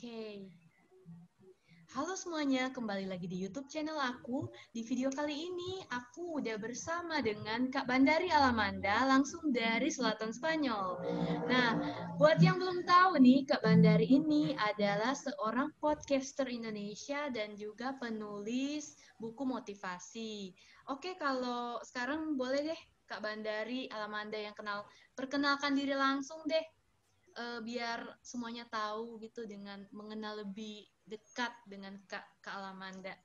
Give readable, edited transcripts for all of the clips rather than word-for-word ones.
Oke. Halo semuanya, kembali lagi di YouTube channel aku. Di video kali ini, aku udah bersama dengan Kak Bandari Alamanda, langsung dari selatan Spanyol. Nah, buat yang belum tahu nih, Kak Bandari ini adalah seorang podcaster Indonesia dan juga penulis buku motivasi. Oke, kalau sekarang boleh deh Kak Bandari Alamanda yang perkenalkan diri langsung deh, biar semuanya tahu gitu dengan mengenal lebih dekat dengan Kak Alamanda.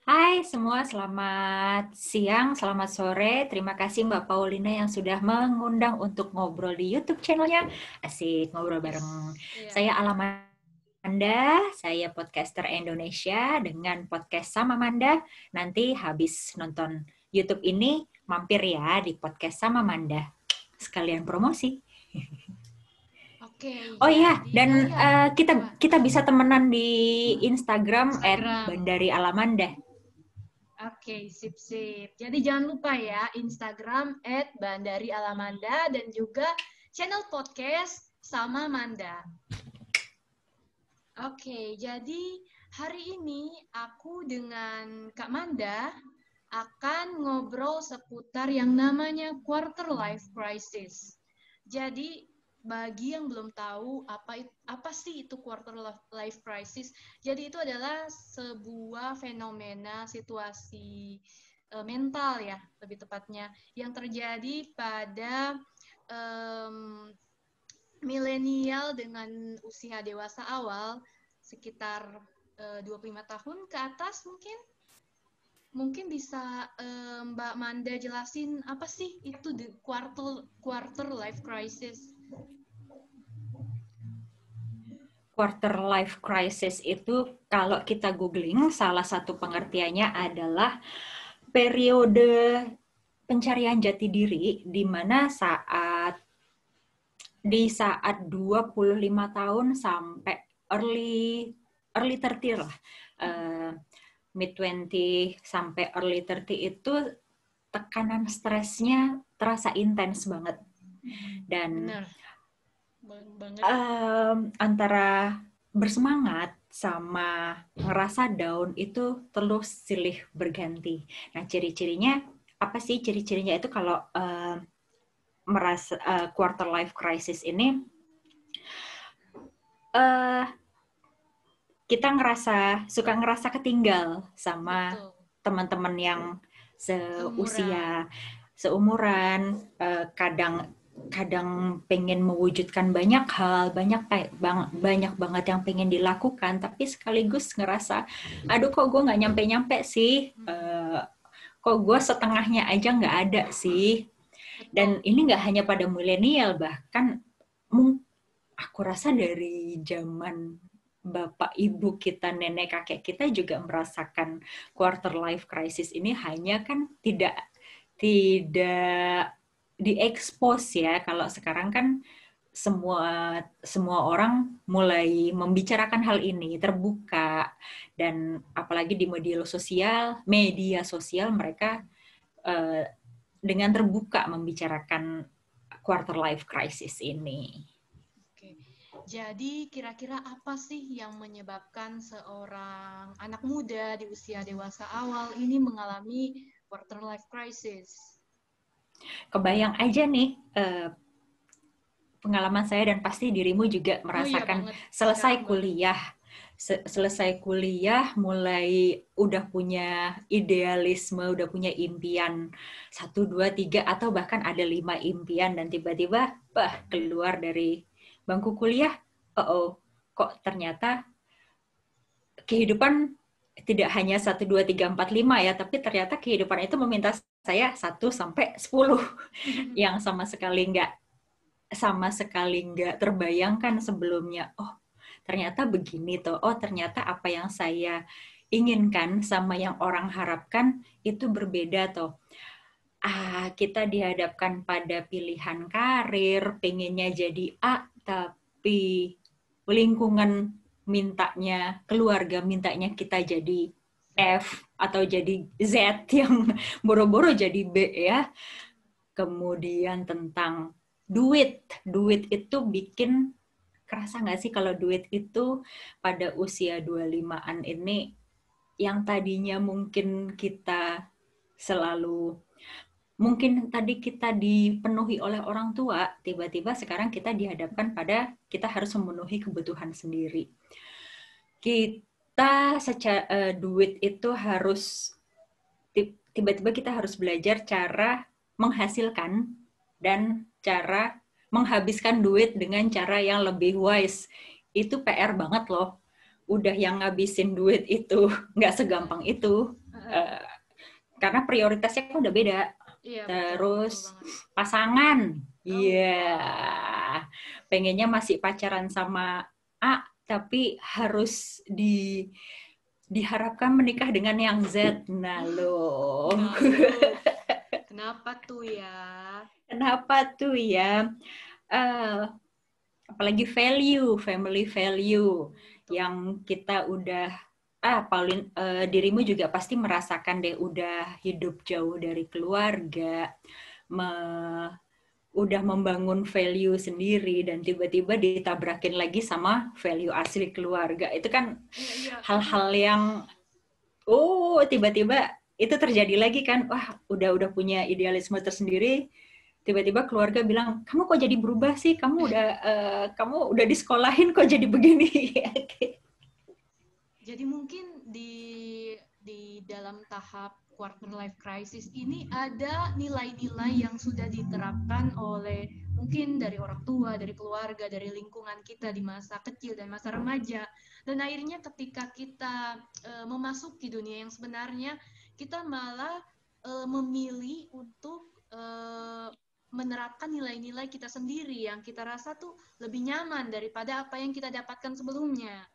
Hai semua, selamat siang, selamat sore. Terima kasih Mbak Paulina yang sudah mengundang untuk ngobrol di YouTube channelnya. Asik, ngobrol bareng. Iya. Saya Alamanda, saya podcaster Indonesia dengan podcast Sama Manda. Nanti habis nonton YouTube ini, mampir ya di podcast Sama Manda. Sekalian promosi. Oke, Oh iya, jadi dan kita bisa temenan di Instagram Instagram. @bandarialamanda. Oke, sip-sip. Jadi jangan lupa ya, Instagram @bandarialamanda dan juga channel podcast Sama Manda. Oke, jadi hari ini aku dengan Kak Manda akan ngobrol seputar yang namanya quarter life crisis. Jadi bagi yang belum tahu apa sih itu quarter life crisis, jadi itu adalah sebuah fenomena situasi mental ya, lebih tepatnya yang terjadi pada milenial dengan usia dewasa awal sekitar 25 tahun ke atas mungkin. Mungkin bisa Mbak Manda jelasin apa sih itu the quarter life crisis? Quarter life crisis itu kalau kita googling, salah satu pengertiannya adalah periode pencarian jati diri di mana saat 25 tahun sampai early 30 lah. Mid 20 sampai early 30 itu tekanan stresnya terasa intens banget. Dan Benar. Banget. Antara bersemangat sama ngerasa down itu terus silih berganti. Nah, ciri-cirinya apa sih? Ciri-cirinya itu kalau merasa quarter life crisis ini kita suka ngerasa ketinggal sama Betul. teman-teman yang seumuran, kadang pengen mewujudkan banyak hal, banyak banget yang pengen dilakukan, tapi sekaligus ngerasa, aduh kok gue nggak nyampe sih, kok gue setengahnya aja nggak ada sih. Dan ini nggak hanya pada milenial, bahkan aku rasa dari zaman bapak ibu kita, nenek kakek kita juga merasakan quarter life crisis ini, hanya kan tidak diekspos ya. Kalau sekarang kan semua orang mulai membicarakan hal ini terbuka, dan apalagi di media sosial mereka dengan terbuka membicarakan quarter life crisis ini. Oke. Jadi kira-kira apa sih yang menyebabkan seorang anak muda di usia dewasa awal ini mengalami quarter life crisis? Kebayang aja nih pengalaman saya, dan pasti dirimu juga merasakan. Selesai kuliah mulai udah punya idealisme, udah punya impian 1, 2, 3 atau bahkan ada 5 impian, dan tiba-tiba keluar dari bangku kuliah, kok ternyata kehidupan tidak hanya 1, 2, 3, 4, 5 ya, tapi ternyata kehidupan itu meminta saya 1 sampai 10 yang sama sekali nggak terbayangkan sebelumnya. Oh, ternyata begini tuh. Oh, ternyata apa yang saya inginkan sama yang orang harapkan itu berbeda tuh. Kita dihadapkan pada pilihan karir, pengennya jadi A, tapi lingkungan mintanya, keluarga mintanya kita jadi F atau jadi Z yang boro-boro jadi B ya. Kemudian tentang duit itu bikin kerasa nggak sih kalau duit itu pada usia 25-an ini yang tadinya mungkin kita selalu mungkin tadi kita dipenuhi oleh orang tua, tiba-tiba sekarang kita dihadapkan pada kita harus memenuhi kebutuhan sendiri. Kita duit itu harus tiba-tiba kita harus belajar cara menghasilkan dan cara menghabiskan duit dengan cara yang lebih wise. Itu PR banget loh. Udah yang ngabisin duit itu nggak segampang itu. Karena prioritasnya kan udah beda. Iya, Terus betul banget. pasangan. Iya. Wow. Pengennya masih pacaran sama A, tapi harus diharapkan menikah dengan yang Z. Nah, loh. Nah, loh. Kenapa tuh ya? Kenapa tuh ya? Apalagi family value yang kita udah Pauline, dirimu juga pasti merasakan deh udah hidup jauh dari keluarga, udah membangun value sendiri dan tiba-tiba ditabrakin lagi sama value asli keluarga. Itu kan Iya, hal-hal yang tiba-tiba itu terjadi lagi kan. Wah, udah punya idealisme tersendiri. Tiba-tiba keluarga bilang, kamu kok jadi berubah sih? Kamu udah disekolahin kok jadi begini. jadi mungkin di dalam tahap quarter life crisis ini ada nilai-nilai yang sudah diterapkan oleh mungkin dari orang tua, dari keluarga, dari lingkungan kita di masa kecil dan masa remaja. Dan akhirnya ketika kita memasuki dunia yang sebenarnya, kita malah memilih untuk menerapkan nilai-nilai kita sendiri yang kita rasa tuh lebih nyaman daripada apa yang kita dapatkan sebelumnya.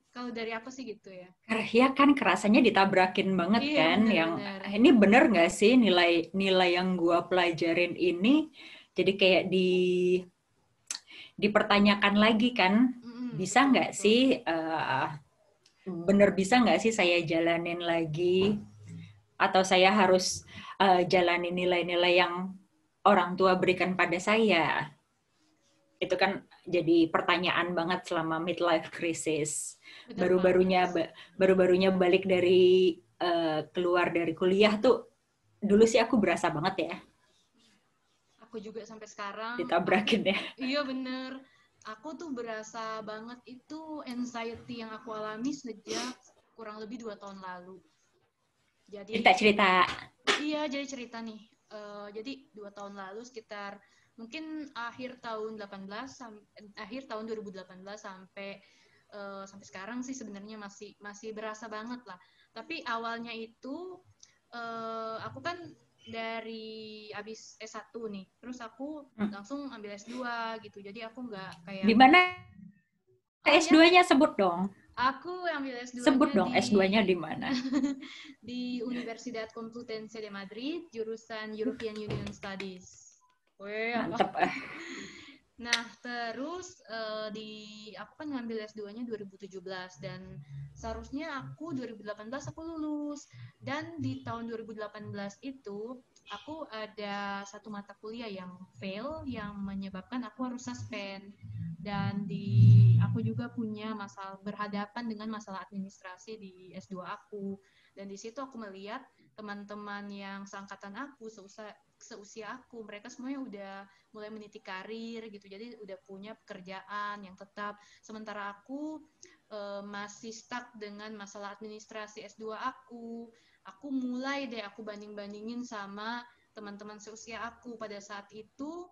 Kalau dari aku sih gitu ya. Ya kan kerasanya ditabrakin banget Iya, kan. Yang benar-benar. ini bener nggak sih nilai yang gua pelajarin ini jadi kayak dipertanyakan lagi kan. Bisa Betul, nggak betul. sih bener bisa nggak sih saya jalanin lagi atau saya harus jalanin nilai-nilai yang orang tua berikan pada saya. Itu kan jadi pertanyaan banget selama midlife crisis. Benar banget. Baru-barunya balik dari keluar dari kuliah tuh dulu sih aku berasa banget ya Aku juga sampai sekarang, ditabrakin ya. iya bener. Aku tuh berasa banget itu anxiety yang aku alami sejak kurang lebih 2 tahun lalu. Jadi, Cerita-cerita. iya jadi cerita nih. Jadi 2 tahun lalu sekitar mungkin akhir tahun 2018 sampai sekarang sih sebenarnya masih berasa banget lah. Tapi awalnya itu aku kan dari abis S1 nih, terus aku langsung ambil S2 gitu. Jadi aku nggak kayak Di mana ya, S2-nya sebut dong. aku ambil Sebut S2-nya dong S2-nya di mana? di Universidad Complutense de Madrid, jurusan European Union Studies. Mantep. Nah, terus aku kan ngambil S2-nya 2017 dan seharusnya aku 2018 aku lulus. Dan di tahun 2018 itu aku ada satu mata kuliah yang fail yang menyebabkan aku harus suspend. Dan aku juga punya berhadapan dengan masalah administrasi di S2 aku. Dan di situ aku melihat teman-teman yang seangkatan aku, seusia aku, mereka semuanya udah mulai meniti karir gitu, jadi udah punya pekerjaan yang tetap, sementara aku masih stuck dengan masalah administrasi S2 aku mulai deh aku banding-bandingin sama teman-teman seusia aku pada saat itu.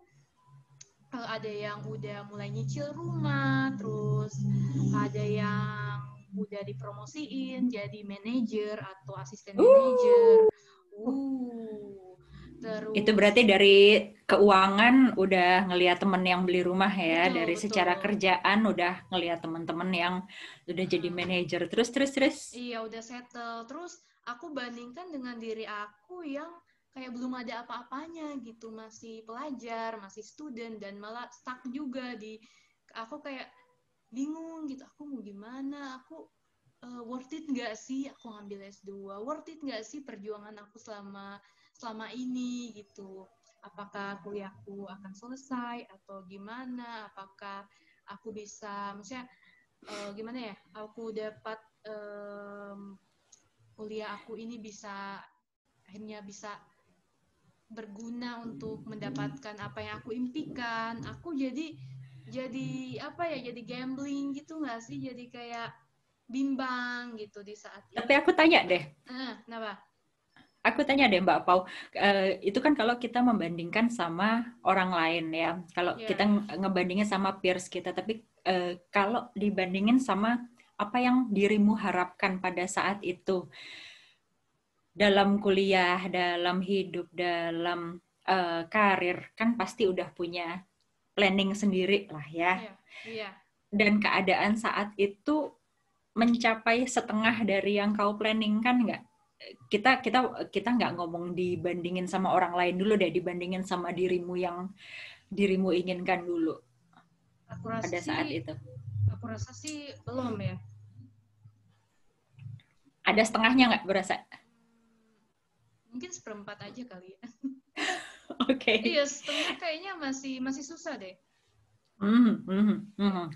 Ada yang udah mulai nyicil rumah, terus ada yang udah dipromosiin jadi manajer atau asisten manajer. Itu Terus berarti dari keuangan udah ngelihat temen yang beli rumah ya, betul, dari secara betul. kerjaan udah ngelihat teman-teman yang udah jadi manajer. Terus. Iya, udah settle. Terus aku bandingkan dengan diri aku yang kayak belum ada apa-apanya gitu, masih pelajar, masih student, dan malah stuck juga aku kayak bingung gitu, aku mau gimana, aku worth it nggak sih aku ngambil S2, worth it nggak sih perjuangan aku selama ini gitu. apakah kuliahku akan selesai atau gimana, apakah aku bisa, maksudnya gimana ya, aku dapat kuliah aku ini bisa akhirnya bisa berguna untuk mendapatkan apa yang aku impikan. Aku jadi apa ya, jadi gambling gitu nggak sih, jadi kayak bimbang gitu di saat Tapi itu. aku tanya deh, Kenapa? Mbak Pau, itu kan kalau kita membandingkan sama orang lain ya, kalau Ya, kita ngebandingin sama peers kita, tapi kalau dibandingin sama apa yang dirimu harapkan pada saat itu, dalam kuliah, dalam hidup, dalam karir, kan pasti udah punya planning sendiri lah ya. iya, iya. Dan keadaan saat itu mencapai setengah dari yang kau planning kan nggak? Kita nggak ngomong dibandingin sama orang lain dulu deh, dibandingin sama dirimu yang dirimu inginkan dulu Aku rasa pada sih, saat itu. Belum ya. Ada setengahnya nggak berasa? Mungkin seperempat aja kali ya. Oke. Iya, setengah kayaknya masih susah deh.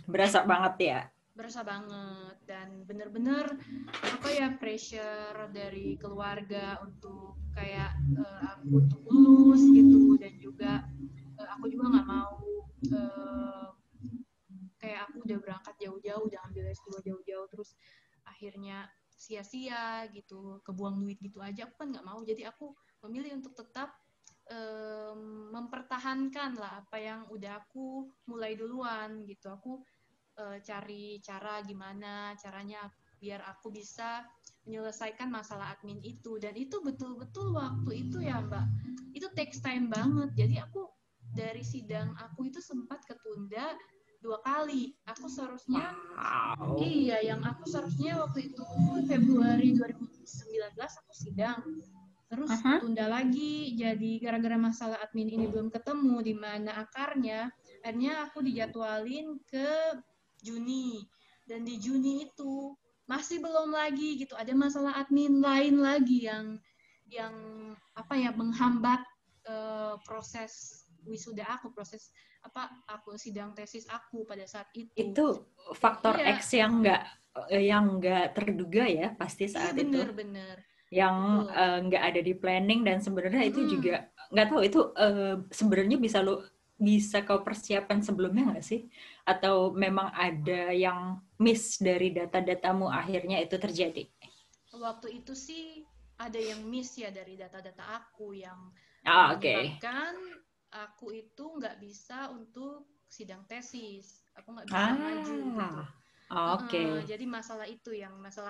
Berasa banget ya. Berasa banget, dan bener-bener apa ya, pressure dari keluarga untuk kayak aku untuk lulus gitu, dan juga aku juga nggak mau kayak aku udah berangkat jauh-jauh, udah ambil S2 jauh-jauh terus akhirnya sia-sia gitu, kebuang duit gitu aja, aku kan nggak mau. Jadi aku memilih untuk tetap mempertahankan lah apa yang udah aku mulai duluan gitu. Aku cari cara gimana caranya biar aku bisa menyelesaikan masalah admin itu, dan itu betul-betul waktu itu ya Mbak, itu takes time banget. Jadi aku dari sidang aku itu sempat ketunda 2 kali. Aku seharusnya Wow. iya, yang aku seharusnya waktu itu Februari 2019 aku sidang, terus ketunda lagi jadi gara-gara masalah admin ini belum ketemu di mana akarnya. Akhirnya aku dijadwalin ke Juni, dan di Juni itu masih belum lagi gitu, ada masalah admin lain lagi yang apa ya, menghambat proses wisuda aku, proses apa, aku sidang tesis aku pada saat itu. Itu faktor Iya, X yang nggak terduga ya pasti iya, saat itu, bener-bener yang betul. nggak ada di planning, dan sebenarnya itu Mm-mm. juga nggak tahu itu sebenarnya bisa kau persiapan sebelumnya nggak sih, atau memang ada yang miss dari data-datamu akhirnya itu terjadi? Waktu itu sih ada yang miss ya dari data-data aku, yang Oke. menyebabkan aku itu nggak bisa untuk sidang tesis, aku nggak bisa maju gitu. Oke. Jadi masalah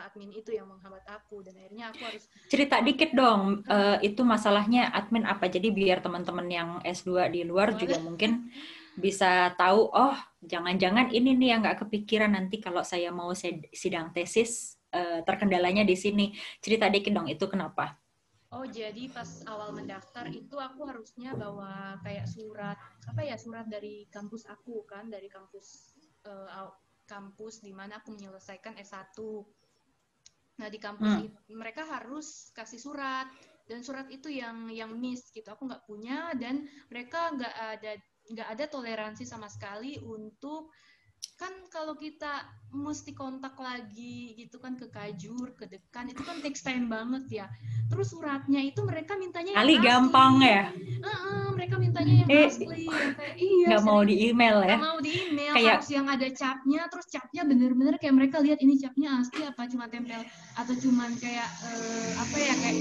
admin itu yang menghambat aku, dan akhirnya aku harus Cerita oh, dikit dong, itu masalahnya admin apa? Jadi biar teman-teman yang S2 di luar juga waduh. mungkin bisa tahu, oh jangan-jangan ini nih yang nggak kepikiran nanti kalau saya mau sidang tesis, terkendalanya di sini. Cerita dikit dong, itu kenapa? Oh, jadi pas awal mendaftar itu aku harusnya bawa kayak surat, apa ya, surat dari kampus aku kan, dari kampus di mana aku menyelesaikan S1. Nah, di kampus itu mereka harus kasih surat, dan surat itu yang miss gitu. Aku nggak punya, dan mereka nggak ada toleransi sama sekali untuk, kan kalau kita mesti kontak lagi gitu kan ke Kajur, ke dekan, itu kan takes time banget ya. Terus suratnya itu mereka mintanya yang Kali gampang asli. ya, Mereka mintanya yang asli, yang kayak iya nggak mau di serius. email ya, Nggak mau di email, kayak harus yang ada capnya, terus capnya bener-bener kayak mereka lihat ini capnya asli apa cuma tempel, atau cuman kayak apa ya, kayak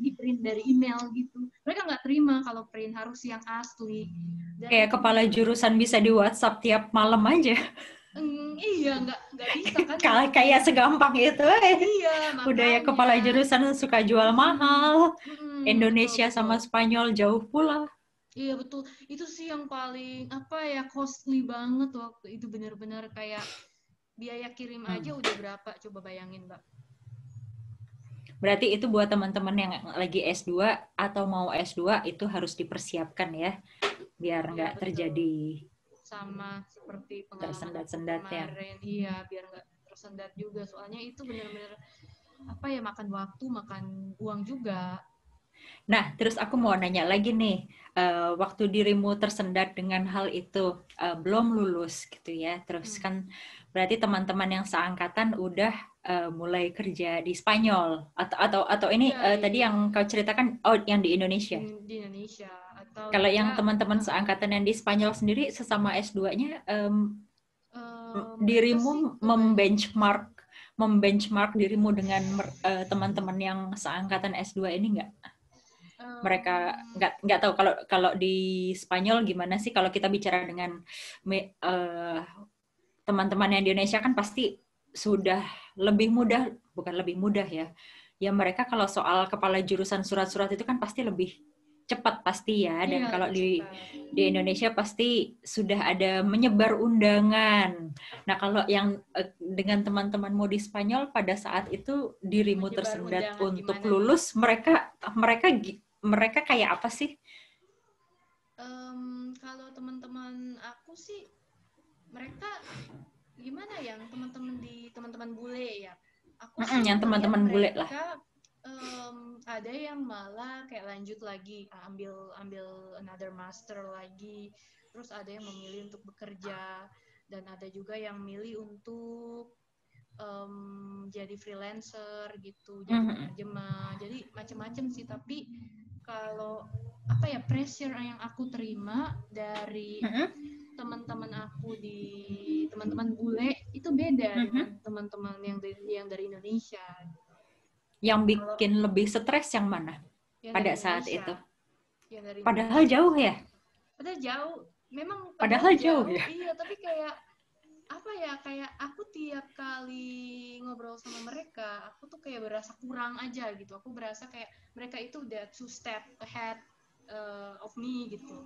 di print dari email gitu. Mereka nggak terima kalau print, harus yang asli. Dan kayak itu kepala jurusan bisa di WhatsApp tiap malam aja. iya, nggak bisa kan Kayak mungkin. segampang itu. Iya, Udah ya, makanya. kepala jurusan suka jual mahal. Betul, Indonesia betul. sama Spanyol jauh pula. Iya, betul. Itu sih yang paling apa ya, costly banget waktu itu, benar-benar kayak biaya kirim aja udah berapa, coba bayangin, Mbak. Berarti itu buat teman-teman yang lagi S2 atau mau S2 itu harus dipersiapkan ya, biar Iya, nggak betul. terjadi Sama seperti pengalaman aku tersendat-sendatnya. kemarin. Iya, biar nggak tersendat juga. Soalnya itu benar-benar apa ya, makan waktu, makan uang juga. Nah, terus aku mau nanya lagi nih, waktu dirimu tersendat dengan hal itu, belum lulus gitu ya, terus kan berarti teman-teman yang seangkatan udah mulai kerja di Spanyol atau ini Iya, tadi iya. yang kau ceritakan, oh yang di Indonesia. Di Indonesia atau Kalau yang juga teman-teman seangkatan yang di Spanyol sendiri sesama S2-nya, mereka dirimu sih membenchmark dirimu dengan teman-teman yang seangkatan S2 ini nggak? Mereka nggak tahu kalau kalau di Spanyol gimana sih kalau kita bicara dengan teman-teman yang di Indonesia kan pasti sudah lebih mudah, bukan lebih mudah ya. Ya mereka kalau soal kepala jurusan surat-surat itu kan pasti lebih cepat pasti ya, dan iya, kalau lebih cepat. di Indonesia pasti sudah ada menyebar undangan. Nah, kalau yang dengan teman-temanmu di Spanyol pada saat itu dirimu Menyebar tersendat undangan untuk gimana nih? lulus, mereka kayak apa sih? Kalau teman-teman aku sih mereka gimana ya, teman-teman bule ya. Aku sih Yang ngelihat teman-teman bule lah. mereka ada yang malah kayak lanjut lagi, ambil another master lagi, terus ada yang memilih untuk bekerja, dan ada juga yang milih untuk jadi freelancer gitu, jadi penerjemah, jadi macam-macam sih. Tapi kalau apa ya, pressure yang aku terima dari teman-teman aku di teman-teman bule itu beda dengan teman-teman yang dari Indonesia. Yang Kalau bikin lebih stres yang mana yang pada dari saat Indonesia, itu? yang dari Padahal Indonesia, jauh ya? padahal jauh, memang padahal Padahal jauh jauh, ya? iya, tapi kayak apa ya, kayak aku tiap kali ngobrol sama mereka, aku tuh kayak berasa kurang aja gitu. Aku berasa kayak mereka itu udah two step ahead of me gitu.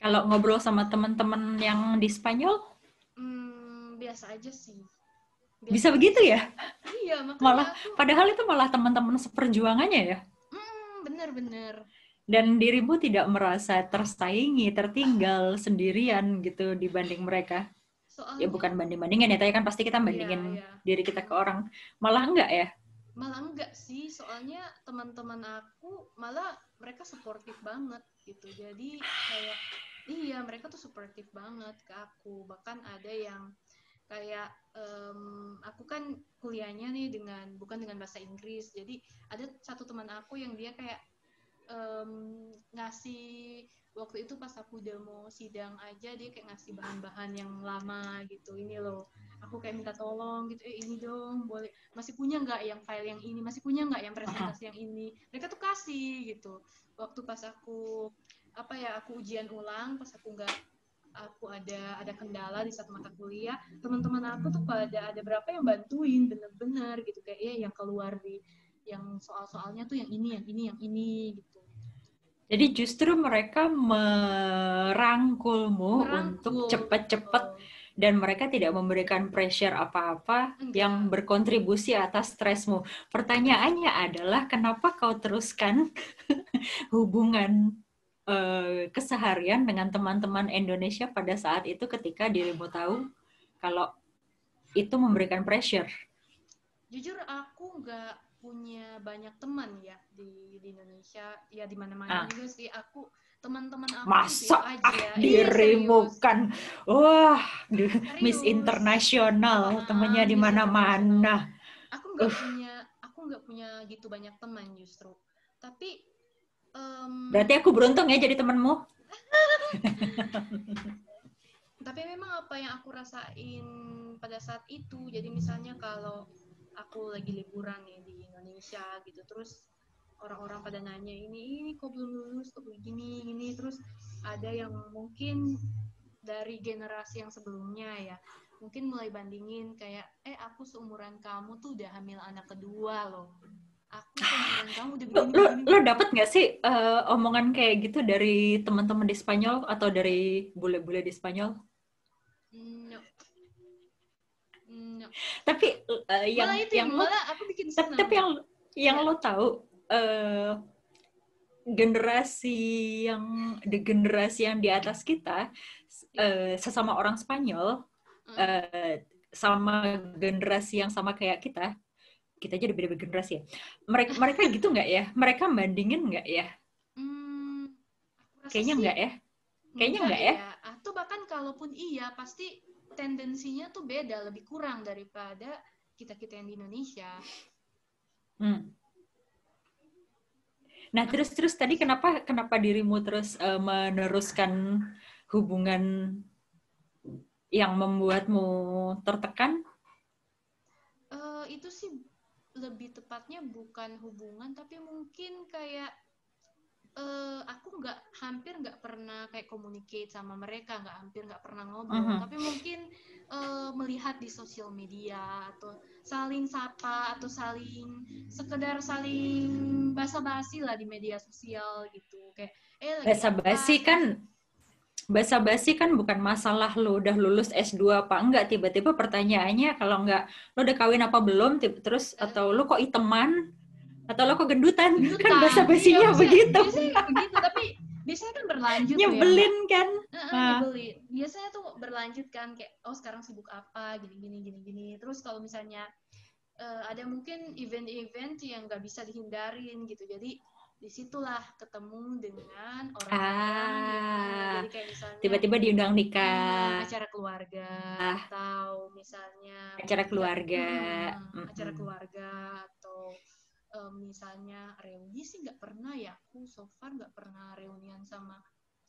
Kalau ngobrol sama teman-teman yang di Spanyol, Biasa aja sih. bisa Biasa aja begitu sih. ya? Iya, Malah, makanya aku padahal itu malah teman-teman seperjuangannya ya? bener-bener. Dan dirimu tidak merasa tersaingi, tertinggal, sendirian gitu dibanding mereka. Ya Soalnya bukan banding-bandingin ya, tapi kan pasti kita iya, bandingin iya. diri kita ke orang. Malah enggak ya? Malah enggak sih, soalnya teman-teman aku malah mereka suportif banget gitu. Jadi kayak iya, mereka tuh suportif banget ke aku. Bahkan ada yang kayak aku kan kuliahnya nih bukan dengan bahasa Inggris. Jadi ada satu teman aku yang dia kayak ngasih, waktu itu pas aku udah mau sidang aja, dia kayak ngasih bahan-bahan yang lama gitu. Ini loh, aku kayak minta tolong gitu, ini dong, boleh, masih punya nggak yang file yang ini, masih punya nggak yang presentasi yang ini. Mereka tuh kasih gitu. Waktu pas aku apa ya, aku ujian ulang, pas aku ada kendala di satu mata kuliah, teman-teman aku tuh pada ada berapa yang bantuin bener-bener gitu, kayak ya yang keluar di yang soal-soalnya tuh yang ini gitu. Jadi justru mereka merangkulmu untuk Merangkul, cepat-cepat betul. dan mereka tidak memberikan pressure apa-apa yang Enggak. berkontribusi atas stresmu. Pertanyaannya adalah kenapa kau teruskan hubungan keseharian dengan teman-teman Indonesia pada saat itu ketika dirimu tahu kalau itu memberikan pressure? Jujur aku nggak punya banyak teman ya di Indonesia, ya di mana-mana juga sih. Teman-teman aku itu Masa aja. Iya, dirimu serius. kan, wah, Miss Serius. Internasional, temennya di Miss International. mana-mana. Aku nggak punya gitu banyak teman justru. Tapi Berarti aku beruntung ya jadi temenmu. tapi memang apa yang aku rasain pada saat itu, jadi misalnya kalau aku lagi liburan nih di Indonesia gitu, terus orang-orang pada nanya ini kok belum lulus, kok begini gini, terus ada yang mungkin dari generasi yang sebelumnya ya, mungkin mulai bandingin kayak aku seumuran kamu tuh udah hamil anak kedua loh, aku seumuran kamu udah begini Lo, begini lo begini. dapet nggak sih omongan kayak gitu dari teman-teman di Spanyol atau dari bule-bule di Spanyol? No. No. Tapi Malah itu yang lo malah aku bikin senang. tapi yang Ya. lo tahu generasi yang di atas kita sesama orang Spanyol sama generasi yang sama kayak kita kita aja udah beda generasi ya. Mereka gitu nggak ya? Mereka bandingin nggak ya? Aku rasa Kayaknya sih nggak ya? Kayaknya enggak nggak ya? ya. Atau bahkan kalaupun iya, pasti tendensinya tuh beda, lebih kurang daripada kita-kita yang di Indonesia. Hmm. Nah, terus tadi kenapa dirimu terus meneruskan hubungan yang membuatmu tertekan? Itu sih lebih tepatnya bukan hubungan, tapi mungkin kayak aku hampir nggak pernah kayak communicate sama mereka, hampir nggak pernah ngobrol, tapi mungkin melihat di sosial media atau saling sapa atau sekedar saling basa-basi lah di media sosial gitu, kayak lagi apa Basa-basi gitu. kan Basa-basi kan bukan masalah lo udah lulus S2 apa enggak, tiba-tiba pertanyaannya kalau enggak lo udah kawin apa belum, terus atau lo kok iteman, atau lo kok gendutan, kan Gendutan, iya basa-basinya begitu. biasanya begitu, tapi biasanya kan berlanjut tuh ya Mbak. Nyebelin kan. Nyebelin. Biasanya tuh berlanjut kan, kayak sekarang sibuk apa, gini. Terus kalau misalnya ada mungkin event-event yang nggak bisa dihindarin gitu, jadi disitulah ketemu dengan orang-orang yang jadi kayak misalnya Tiba-tiba diundang nikah, acara keluarga, atau misalnya acara keluarga. acara keluarga, atau misalnya reuni sih nggak pernah ya, aku so far nggak pernah reunian sama,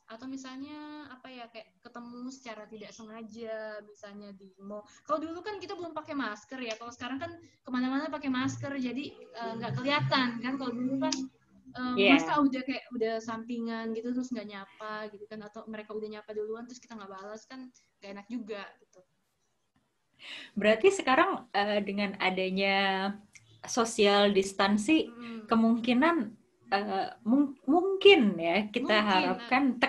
atau misalnya apa ya, kayak ketemu secara tidak sengaja misalnya di mall. Kalau dulu kan kita belum pakai masker ya, kalau sekarang kan kemana-mana pakai masker, jadi nggak kelihatan kan. Kalau dulu kan masa udah sampingan gitu terus nggak nyapa gitu kan, atau mereka udah nyapa duluan terus kita nggak balas, kan nggak enak juga gitu. Berarti sekarang dengan adanya social distansi, kemungkinan mungkin ya kita harapkan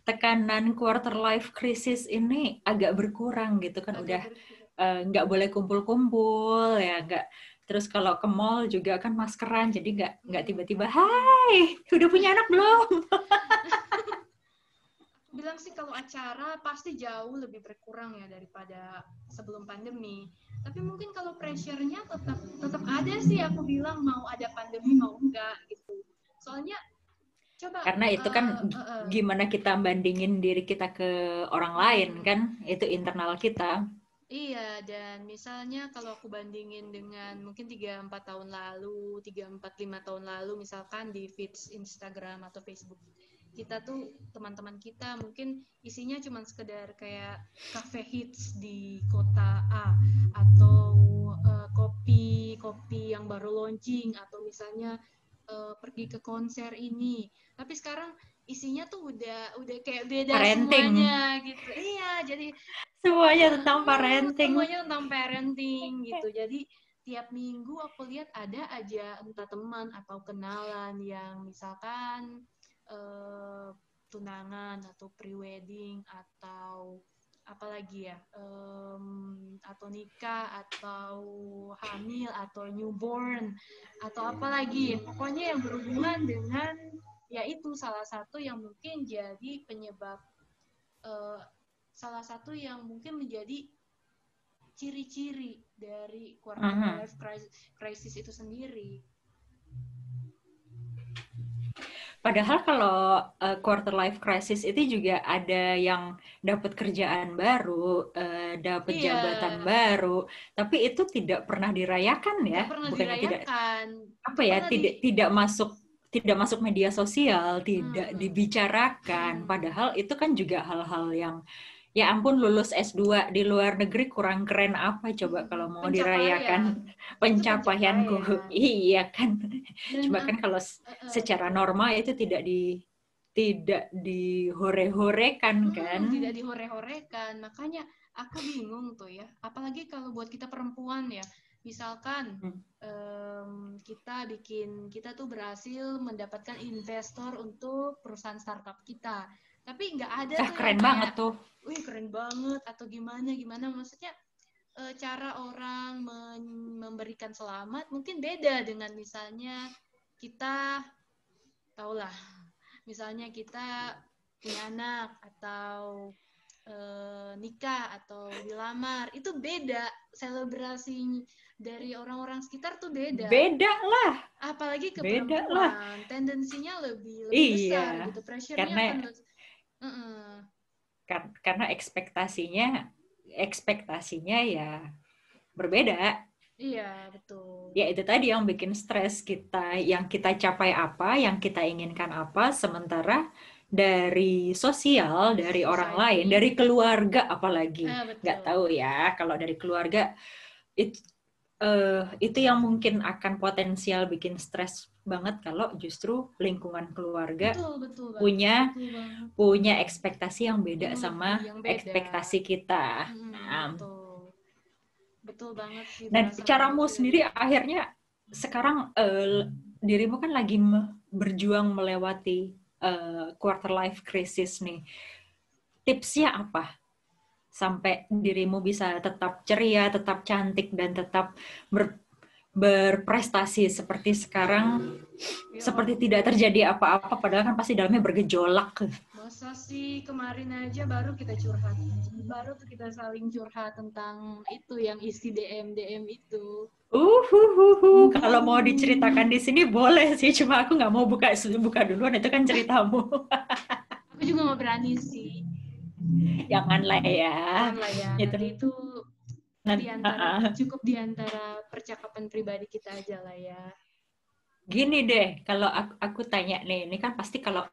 tekanan quarter life crisis ini agak berkurang gitu kan. Udah nggak boleh kumpul-kumpul ya, nggak. Terus kalau ke mall juga kan maskeran, jadi nggak tiba-tiba, hai, udah punya anak belum? Bilang sih kalau acara pasti jauh lebih berkurang ya daripada sebelum pandemi. Tapi mungkin kalau pressure-nya tetap ada sih, aku bilang, mau ada pandemi mau enggak gitu. Soalnya coba karena itu kan gimana kita bandingin diri kita ke orang lain kan, itu internal kita. Iya, dan misalnya kalau aku bandingin dengan mungkin 3-4 tahun lalu, 3-4-5 tahun lalu, misalkan di feeds Instagram atau Facebook, kita tuh, teman-teman kita mungkin isinya cuma sekedar kayak cafe hits di kota A, atau kopi yang baru launching, atau misalnya pergi ke konser ini. Tapi sekarang isinya tuh udah kayak beda Parenting. semuanya gitu. Iya, jadi semuanya tentang parenting. Semuanya tentang parenting gitu. Jadi tiap minggu aku lihat ada aja entah teman atau kenalan yang misalkan tunangan atau pre-wedding atau apalagi ya, atau nikah atau hamil atau newborn atau apalagi, pokoknya yang berhubungan dengan ya itu salah satu yang mungkin jadi penyebab, salah satu yang mungkin menjadi ciri-ciri dari quarter life crisis itu sendiri. Padahal kalau quarter life crisis itu juga ada yang dapat kerjaan baru, dapat jabatan baru, tapi itu tidak pernah dirayakan ya. Bukannya tidak masuk media sosial, tidak dibicarakan. Padahal itu kan juga hal-hal yang, ya ampun, lulus S2 di luar negeri kurang keren apa coba kalau mau dirayakan pencapaianku. Iya kan. Cuma kan kalau secara normal itu tidak dihore-horekan kan. Tidak dihore-horekan. Makanya aku bingung tuh ya. Apalagi kalau buat kita perempuan ya. Misalkan kita tuh berhasil mendapatkan investor untuk perusahaan startup kita. Tapi nggak ada tuh keren banget tuh. Wih, keren banget atau gimana, maksudnya cara orang memberikan selamat mungkin beda dengan misalnya kita, tahulah, misalnya kita punya anak atau nikah atau dilamar, itu beda. Selebrasi dari orang-orang sekitar tuh beda. Beda lah. Apalagi ke Beda lah. perempuan, tendensinya lebih besar Iya. gitu. Pressure-nya akan Karena karena ekspektasinya ya berbeda. iya, betul. Ya itu tadi yang bikin stres kita, yang kita capai apa, yang kita inginkan apa, sementara dari sosial, dari orang Society. lain, dari keluarga apalagi, nggak Betul. tahu ya, kalau dari keluarga itu, itu yang mungkin akan potensial bikin stres banget kalau justru lingkungan keluarga Betul punya banget. punya ekspektasi yang beda sama Yang beda. ekspektasi kita. Nah, Betul. Betul banget sih, nah, berasa banget caramu sih dari sendiri akhirnya sekarang dirimu kan lagi berjuang melewati quarter life crisis nih. Tipsnya apa sampai dirimu bisa tetap ceria, tetap cantik, dan tetap berprestasi seperti sekarang, ya seperti Allah. tidak terjadi apa-apa, padahal kan pasti dalamnya bergejolak. Masa sih kemarin aja baru kita curhat. Baru tuh kita saling curhat tentang itu yang isi DM itu. Kalau mau diceritakan di sini boleh sih, cuma aku nggak mau buka duluan, itu kan ceritamu. Aku juga nggak berani sih. Janganlah ya. Janganlah ya. Itu. Nanti itu cukup di antara percakapan pribadi kita aja lah ya. Gini deh, kalau aku tanya nih, ini kan pasti kalau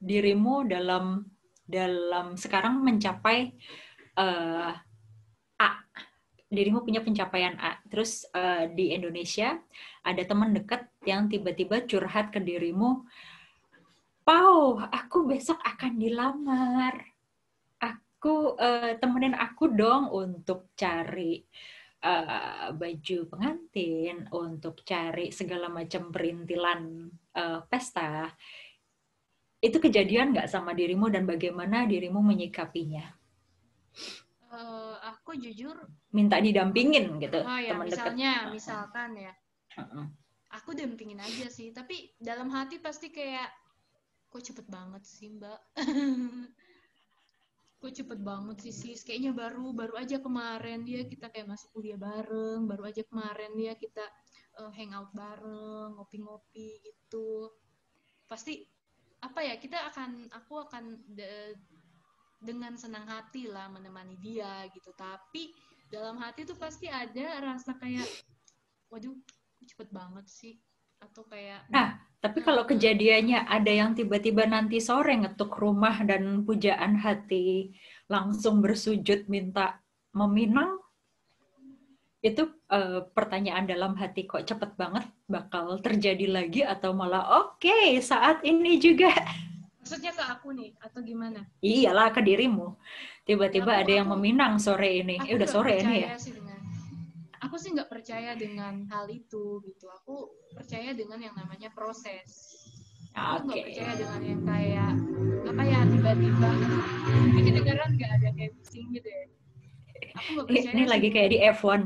dirimu dalam sekarang mencapai A, dirimu punya pencapaian A, terus di Indonesia ada teman dekat yang tiba-tiba curhat ke dirimu, Pau, aku besok akan dilamar. Aku temenin aku dong untuk cari baju pengantin, untuk cari segala macam perintilan pesta. Itu kejadian nggak sama dirimu dan bagaimana dirimu menyikapinya? Aku jujur Minta didampingin gitu, ya teman dekat. misalkan ya. Aku dampingin aja sih, tapi dalam hati pasti kayak kok cepet banget sih Mbak. Kok cepet banget sih sis, kayaknya baru aja kemarin dia kita kayak masuk kuliah bareng, baru aja kemarin dia kita hangout bareng, ngopi-ngopi gitu. Pasti apa ya, aku akan dengan senang hati lah menemani dia gitu, tapi dalam hati tuh pasti ada rasa kayak waduh cepet banget sih, atau kayak Nah, tapi kalau kejadiannya ada yang tiba-tiba nanti sore ngetuk rumah dan pujaan hati langsung bersujud minta meminang, itu pertanyaan dalam hati kok cepet banget bakal terjadi lagi atau malah oke, saat ini juga. maksudnya ke aku nih atau gimana? Iyalah, ke dirimu. Tiba-tiba Ya, ada yang meminang sore ini. aku Udah nggak sore ini ya? percaya sih aku sih nggak percaya dengan hal itu gitu. Aku percaya dengan yang namanya proses. Aku nggak percaya dengan yang kayak apa ya tiba-tiba. Ini kedengaran nggak ada kayak bising gitu ya. Aku nggak percaya Ini lagi kayak di F1.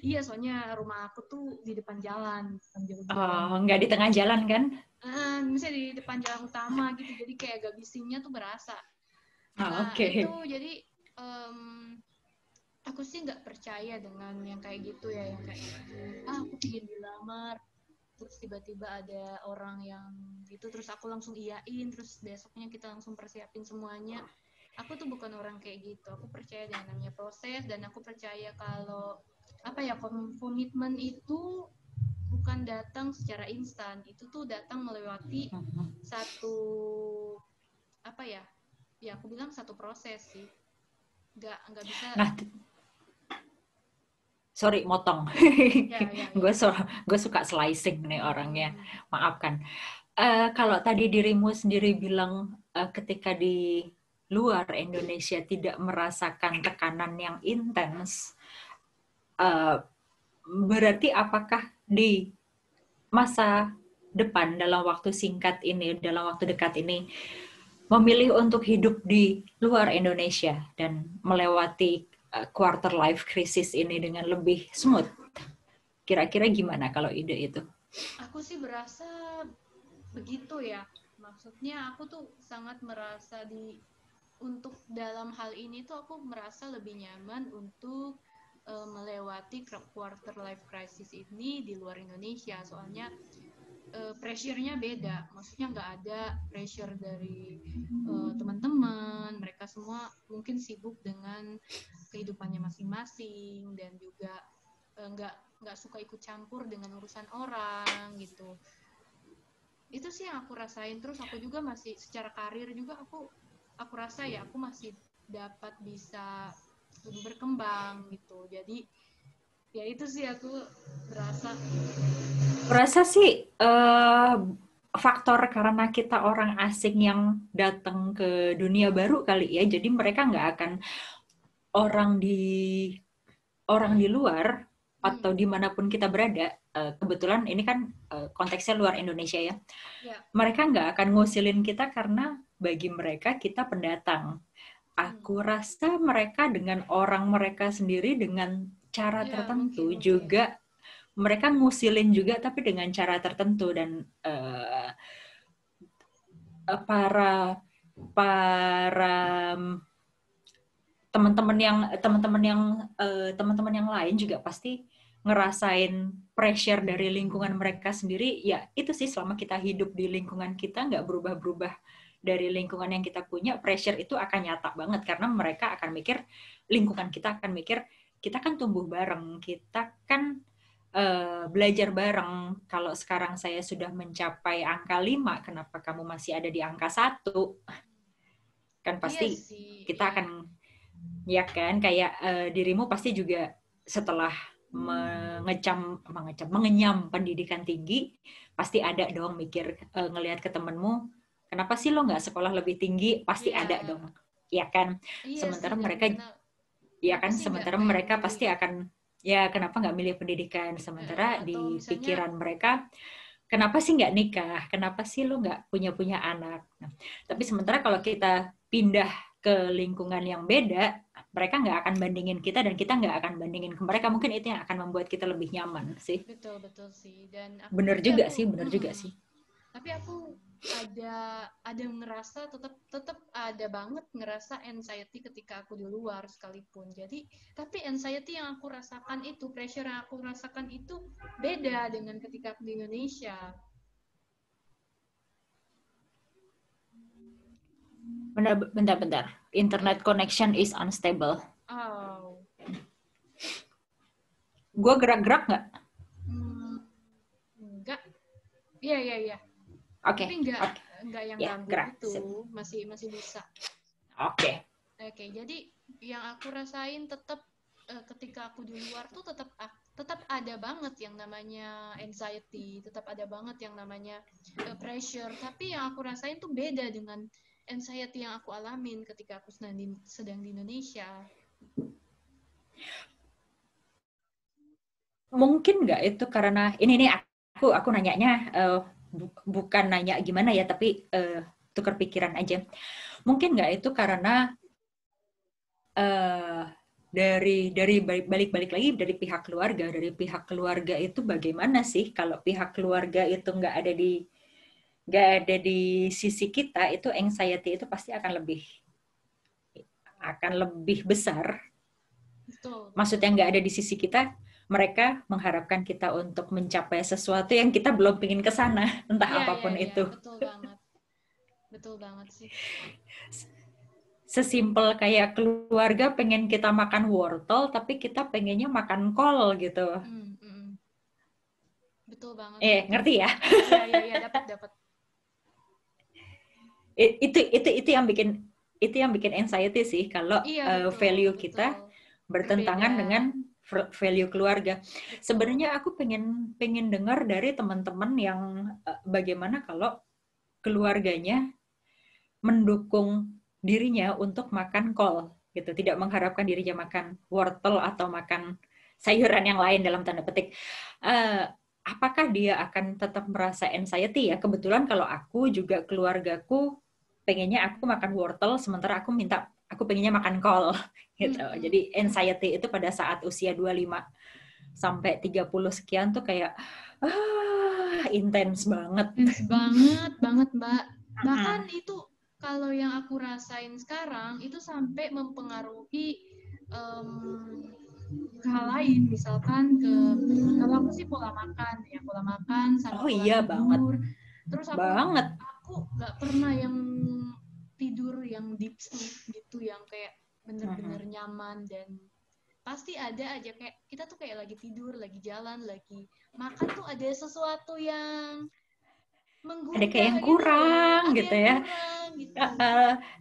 Iya, soalnya rumah aku tuh di depan jalan, Nggak di tengah jalan kan? Misalnya di depan jalan utama gitu, jadi kayak agak bisingnya tuh berasa. Oke. Itu jadi aku sih nggak percaya dengan yang kayak gitu ya, yang kayak aku ingin dilamar, terus tiba-tiba ada orang yang gitu, terus aku langsung iyain, terus besoknya kita langsung persiapin semuanya. Aku tuh bukan orang kayak gitu. Aku percaya dengan namanya proses, dan aku percaya kalau apa ya, komitmen itu bukan datang secara instan, itu tuh datang melewati satu apa ya aku bilang satu proses sih, nggak bisa. Nah, sorry motong. Ya. Gue suka slicing nih orangnya. Maafkan. Kalau tadi dirimu sendiri bilang ketika di luar Indonesia tidak merasakan tekanan yang intens, berarti apakah di masa depan dalam waktu singkat ini, dalam waktu dekat ini, memilih untuk hidup di luar Indonesia dan melewati quarter life crisis ini dengan lebih smooth? Kira-kira gimana kalau ide itu? Aku sih berasa begitu ya. Maksudnya aku tuh sangat merasa untuk dalam hal ini tuh aku merasa lebih nyaman untuk melewati quarter life crisis ini di luar Indonesia. Soalnya pressure-nya beda. Maksudnya nggak ada pressure dari teman-teman. Mereka semua mungkin sibuk dengan kehidupannya masing-masing dan juga nggak suka ikut campur dengan urusan orang gitu. Itu sih yang aku rasain. Terus aku juga masih secara karir juga aku rasa ya aku masih dapat bisa lebih berkembang gitu. Jadi ya itu sih aku berasa sih faktor karena kita orang asing yang datang ke dunia baru kali ya, jadi mereka nggak akan orang di luar atau dimanapun kita berada, kebetulan ini kan konteksnya luar Indonesia ya, mereka nggak akan ngusilin kita karena bagi mereka kita pendatang. Aku rasa mereka dengan orang mereka sendiri dengan cara tertentu juga mereka ngusilin juga tapi dengan cara tertentu, dan para teman-teman yang lain juga pasti ngerasain pressure dari lingkungan mereka sendiri. Ya itu sih, selama kita hidup di lingkungan kita nggak berubah-berubah dari lingkungan yang kita punya, pressure itu akan nyata banget karena mereka akan mikir, lingkungan kita akan mikir, kita kan tumbuh bareng, kita kan belajar bareng. Kalau sekarang saya sudah mencapai angka 5, kenapa kamu masih ada di angka 1? Kan pasti kita akan, ya kan, kayak dirimu pasti juga setelah mengenyam pendidikan tinggi, pasti ada dong mikir, ngelihat ke temenmu, kenapa sih lo nggak sekolah lebih tinggi? Pasti ada dong, ya kan? Sementara mereka, ya kan, sementara mereka pasti akan, ya kenapa nggak milih pendidikan? Sementara di pikiran mereka, kenapa sih nggak nikah? Kenapa sih lo nggak punya anak? Nah, tapi sementara kalau kita pindah ke lingkungan yang beda, mereka nggak akan bandingin kita dan kita nggak akan bandingin ke mereka. Mungkin itu yang akan membuat kita lebih nyaman sih. Betul sih. Dan bener juga sih. Tapi aku ada ngerasa tetap ada banget ngerasa anxiety ketika aku di luar sekalipun. Jadi tapi anxiety yang aku rasakan itu, pressure yang aku rasakan itu beda dengan ketika aku di Indonesia. Bentar. Internet connection is unstable. Oh. Gue gerak-gerak nggak? Enggak. Iya. Oke. Tapi enggak yang ganggu gerak. Itu masih bisa. Oke, jadi yang aku rasain tetap ketika aku di luar tuh tetap ada banget yang namanya anxiety, tetap ada banget yang namanya pressure, tapi yang aku rasain tuh beda dengan anxiety yang aku alamin ketika aku sedang di Indonesia. Mungkin nggak itu karena ini aku nanyanya bukan nanya gimana ya, tapi tukar pikiran aja. Mungkin nggak itu karena dari balik lagi dari pihak keluarga. Dari pihak keluarga itu bagaimana sih? Kalau pihak keluarga itu nggak ada di sisi kita, itu anxiety itu pasti akan lebih besar. Betul. Maksudnya nggak ada di sisi kita, mereka mengharapkan kita untuk mencapai sesuatu yang kita belum pingin ke sana, entah apapun itu. Betul banget sih. Sesimpel kayak keluarga pengen kita makan wortel, tapi kita pengennya makan kol gitu. Betul banget. Ngerti ya? Iya, dapat. Itu yang bikin anxiety sih, kalau value kita bertentangan dengan value keluarga. Sebenarnya aku pengen dengar dari teman-teman yang bagaimana kalau keluarganya mendukung dirinya untuk makan kol gitu, tidak mengharapkan dirinya makan wortel atau makan sayuran yang lain dalam tanda petik. Apakah dia akan tetap merasa anxiety ya? Kebetulan kalau aku juga, keluargaku pengennya aku makan wortel, sementara aku pengennya makan kol gitu. Jadi anxiety itu pada saat usia 25 sampai 30 sekian tuh kayak intens banget. Intens banget, Mbak. Bahkan itu kalau yang aku rasain sekarang itu sampai mempengaruhi ke hal lain, misalkan kalau aku sih pola makan sama Oh pola iya banget, tidur. Terus banget. aku nggak pernah yang tidur yang deep sleep gitu, yang kayak bener-bener Mhm. nyaman, dan pasti ada aja kayak kita tuh kayak lagi tidur, lagi jalan, lagi makan tuh ada sesuatu yang Ada kayak menggugah yang gitu loh, kurang ada gitu yang ya. kurang gitu.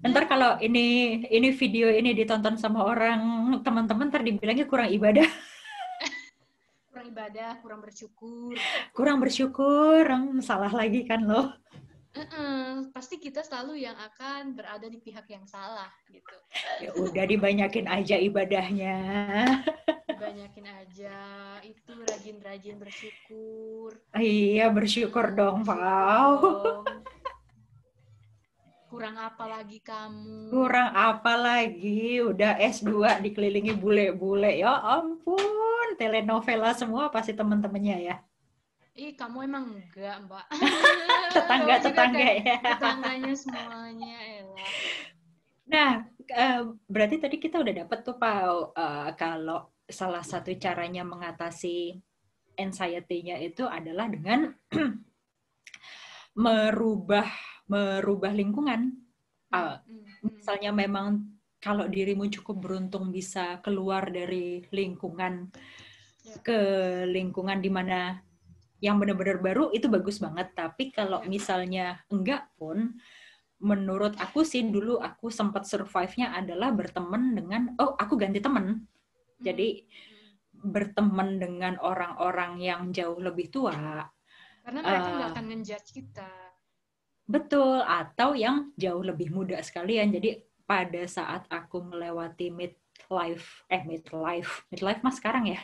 Ntar Dan kalau ini video ini ditonton sama orang teman-teman, ntar dibilangnya kurang ibadah, kurang ibadah, kurang bersyukur. kurang bersyukur. Salah lagi kan loh. Pasti kita selalu yang akan berada di pihak yang salah gitu. Ya udah dibanyakin aja ibadahnya. Dibanyakin aja, itu rajin-rajin bersyukur. Iya, bersyukur dong, Bersyukur Pau. dong. Kurang apa lagi kamu? Kurang apa lagi? Udah S2 dikelilingi bule-bule. Ya ampun, telenovela semua pasti temen-temennya ya. Ih, kamu emang enggak, Mbak. Kamu juga Tetangga-tetangga kayak ya. tetangganya semuanya, elah. Nah, berarti tadi kita udah dapet tuh, Pau, kalau salah satu caranya mengatasi anxiety-nya itu adalah dengan merubah merubah lingkungan. Misalnya memang kalau dirimu cukup beruntung bisa keluar dari lingkungan ke lingkungan di mana yang benar-benar baru, itu bagus banget. Tapi kalau misalnya enggak pun, menurut aku sih dulu aku sempat survive-nya adalah berteman dengan, aku ganti teman. Jadi berteman dengan orang-orang yang jauh lebih tua. Karena mereka nggak akan ngejudge kita. Betul, atau yang jauh lebih muda sekalian. Jadi pada saat aku melewati midlife mas sekarang ya,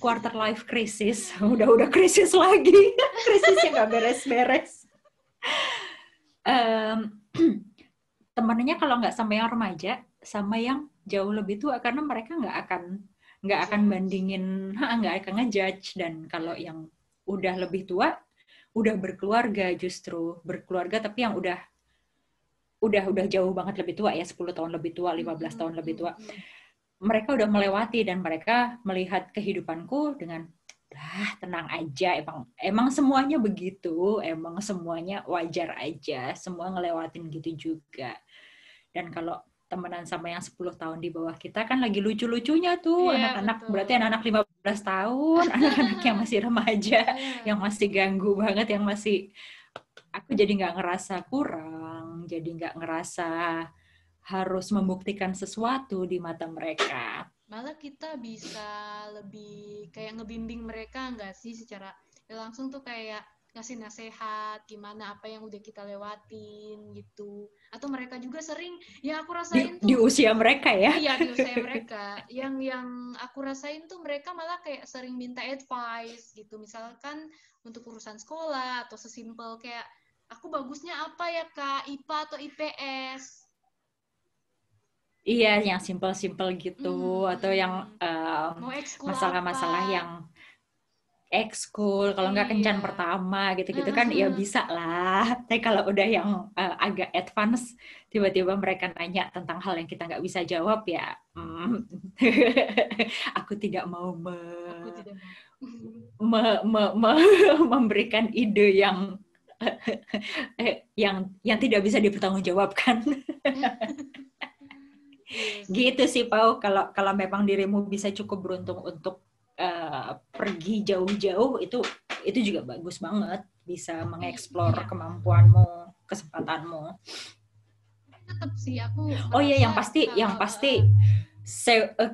quarter life crisis, udah krisis lagi, krisisnya nggak beres-beres. Temennya kalau nggak sama yang remaja, sama yang jauh lebih tua, karena mereka nggak akan bandingin, nggak akan ngejudge. Dan kalau yang udah lebih tua, udah berkeluarga, justru berkeluarga tapi yang udah jauh banget lebih tua ya, 10 tahun lebih tua, 15 tahun lebih tua. Mereka udah melewati dan mereka melihat kehidupanku dengan tenang aja, emang semuanya begitu, emang semuanya wajar aja, semua ngelewatin gitu juga. Dan kalau temenan sama yang 10 tahun di bawah kita kan lagi lucu-lucunya tuh, anak-anak, berarti anak-anak 15 tahun, anak-anak yang masih remaja, yang masih ganggu banget, yang masih, aku jadi nggak ngerasa kurang, jadi nggak ngerasa harus membuktikan sesuatu di mata mereka. Malah kita bisa lebih kayak ngebimbing mereka nggak sih, secara langsung tuh kayak ngasih nasehat gimana apa yang udah kita lewatin gitu. Atau mereka juga sering, yang aku rasain Di tuh, usia mereka ya. iya di usia mereka, yang aku rasain tuh mereka malah kayak sering minta advice gitu, misalkan untuk urusan sekolah atau sesimpel kayak aku bagusnya apa ya Kak, IPA atau IPS. Iya, yang simple-simple gitu, atau yang Mau ekskul masalah-masalah apa? yang ekskul, kalau nggak kencan Iya. pertama gitu-gitu kan ya bisa lah. Tapi kalau udah yang agak advance, tiba-tiba mereka nanya tentang hal yang kita nggak bisa jawab ya, aku tidak mau Aku tidak mau. memberikan ide yang tidak bisa dipertanggungjawabkan. Yes. Gitu sih, Pau. Kalau memang dirimu bisa cukup beruntung untuk pergi jauh-jauh, itu juga bagus banget, bisa mengeksplor kemampuanmu, kesempatanmu. Tetap sih aku Oh iya, yang merasa pasti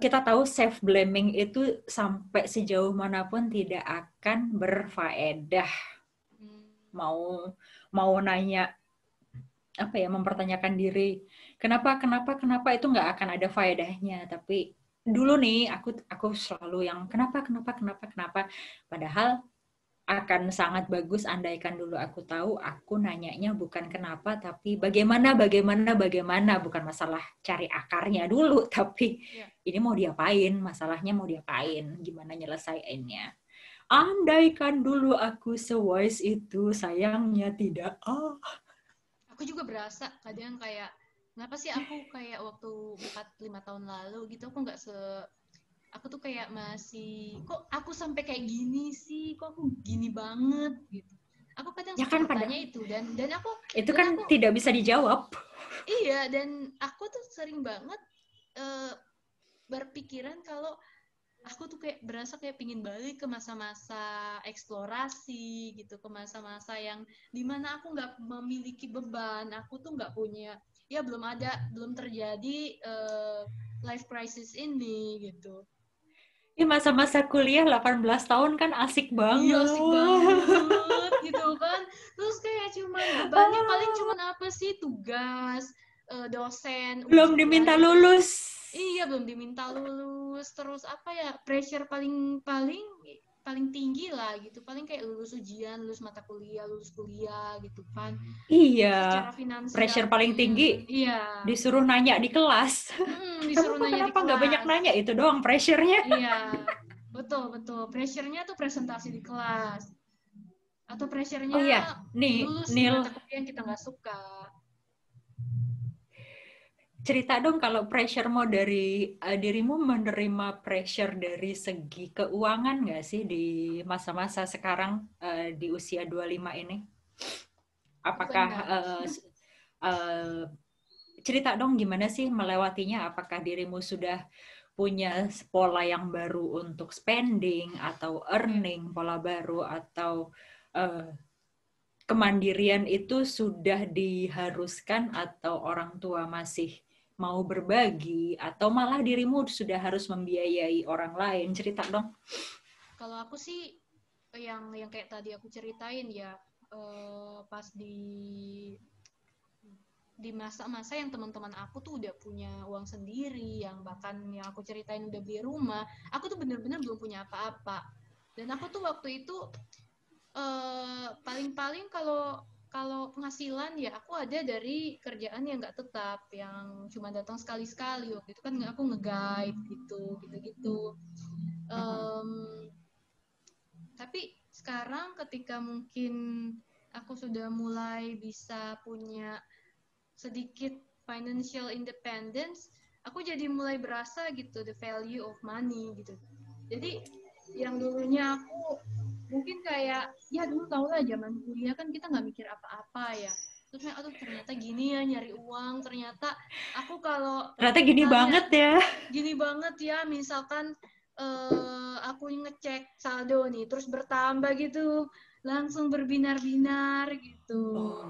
kita tahu self blaming itu sampai sejauh manapun tidak akan berfaedah. Mau nanya apa ya, mempertanyakan diri kenapa itu nggak akan ada faedahnya. Tapi dulu nih aku selalu yang kenapa, padahal akan sangat bagus andaikan dulu aku tahu, aku nanyanya bukan kenapa tapi bagaimana, bukan masalah cari akarnya dulu, tapi ini mau diapain, masalahnya mau diapain, gimana nyelesainnya. Andaikan dulu aku sewise itu, sayangnya tidak. aku juga berasa kadang kayak kenapa sih aku kayak waktu 4-5 tahun lalu gitu aku tuh kayak masih kok aku sampai kayak gini sih, kok aku gini banget gitu. Aku kadang Ya suka kan bertanya itu dan aku itu dan kan aku tidak bisa dijawab. iya dan aku tuh sering banget uh, berpikiran kalau aku tuh kayak berasa kayak pingin balik ke masa-masa eksplorasi gitu, ke masa-masa yang dimana aku nggak memiliki beban, aku tuh nggak punya, ya belum terjadi life crisis ini gitu. Ini masa-masa kuliah 18 tahun kan asik Iya asik banget. banget gitu kan. Terus kayak cuman bebannya paling cuman apa sih, tugas, dosen, Belum ujian diminta itu. lulus. Iya belum diminta lulus. Terus apa ya, pressure paling paling paling tinggi lah gitu. Paling kayak lulus ujian, lulus mata kuliah, lulus kuliah gitu kan. Iya, Secara finansial pressure paling tinggi iya. disuruh nanya di kelas. Kamu Disuruh kok nanya di kenapa nggak banyak kelas. nanya? Itu doang pressure-nya. Iya, betul betul. Pressure-nya tuh presentasi di kelas atau Oh pressure-nya iya, nih lulus di Nil, mata kuliah yang kita nggak suka. cerita dong kalau pressure mau dari dirimu menerima pressure dari segi keuangan nggak sih di masa-masa sekarang di usia 25 ini? Aku Apakah pernah. uh, cerita dong gimana sih melewatinya? Apakah dirimu sudah punya pola yang baru untuk spending atau Ya. earning, pola baru atau uh, kemandirian itu sudah diharuskan atau orang tua masih mau berbagi atau malah dirimu sudah harus membiayai orang lain? Cerita dong. Kalau aku sih yang kayak tadi aku ceritain ya, pas di masa-masa yang teman-teman aku tuh udah punya uang sendiri, yang bahkan yang aku ceritain udah beli rumah, aku tuh bener-bener belum punya apa-apa. Dan aku tuh waktu itu paling-paling kalau kalau penghasilan ya aku ada dari kerjaan yang nggak tetap, yang cuma datang sekali-sekali. Waktu itu kan aku nge-guide gitu. um, tapi sekarang ketika mungkin aku sudah mulai bisa punya sedikit financial independence, aku jadi mulai berasa gitu the value of money gitu. Jadi yang dulunya aku mungkin kayak ya dulu tau lah zaman kuliah kan kita nggak mikir apa-apa ya, terus aduh ternyata gini ya nyari uang, ternyata aku kalau Ternyata gini misalnya banget ya. gini banget ya, misalkan aku ngecek saldo nih terus bertambah gitu, langsung berbinar-binar gitu. Oh.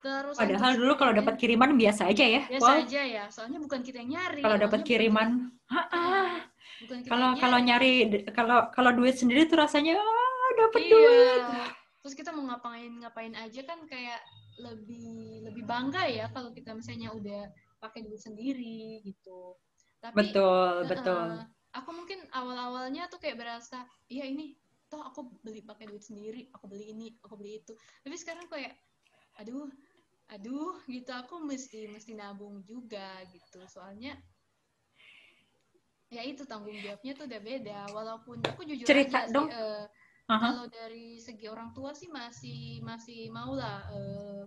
Terus untuk Padahal dulu kalau dapat spending kiriman biasa aja ya. biasa Wow, aja ya, soalnya bukan kita yang nyari, kalau dapat uangnya kiriman, bukan kita kalau yang kalau nyari. nyari kalau duit sendiri tuh rasanya dapat Iya, duit. terus kita mau ngapain aja kan kayak lebih lebih bangga ya kalau kita misalnya udah pakai duit sendiri gitu. Tapi Betul, betul. aku mungkin awal-awalnya tuh kayak berasa iya ini toh aku beli pakai duit sendiri, aku beli ini, aku beli itu. Tapi sekarang kayak aduh aduh gitu, aku mesti nabung juga gitu, soalnya ya itu tanggung jawabnya tuh udah beda. Walaupun aku jujur aja Cerita sih, dong. Aha. kalau dari segi orang tua sih masih mau lah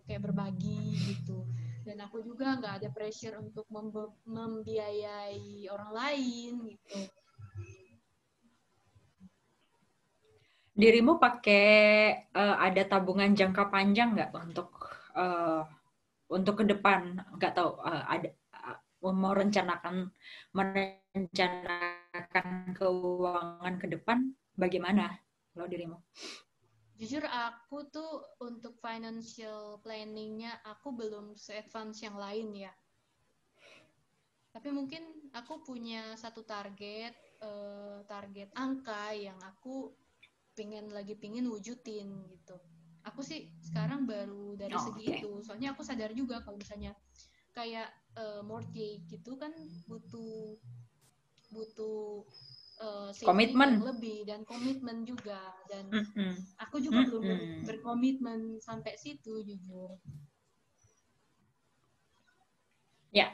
kayak berbagi gitu. Dan aku juga nggak ada pressure untuk membiayai orang lain gitu. Dirimu pakai ada tabungan jangka panjang nggak uh, untuk ke depan? Nggak tahu ada mau merencanakan keuangan ke depan bagaimana kalau dirimu? Jujur aku tuh untuk financial planningnya aku belum se-advance yang lain ya. Tapi mungkin aku punya satu target angka yang aku pingin wujudin gitu. Aku sih sekarang baru dari Oh, segi oke. itu, soalnya aku sadar juga kalau misalnya kayak mortgage gitu kan butuh butuh saving yang Komitmen. lebih dan komitmen juga, dan Mm-mm. aku juga belum Mm-mm. berkomitmen sampai situ jujur. Ya,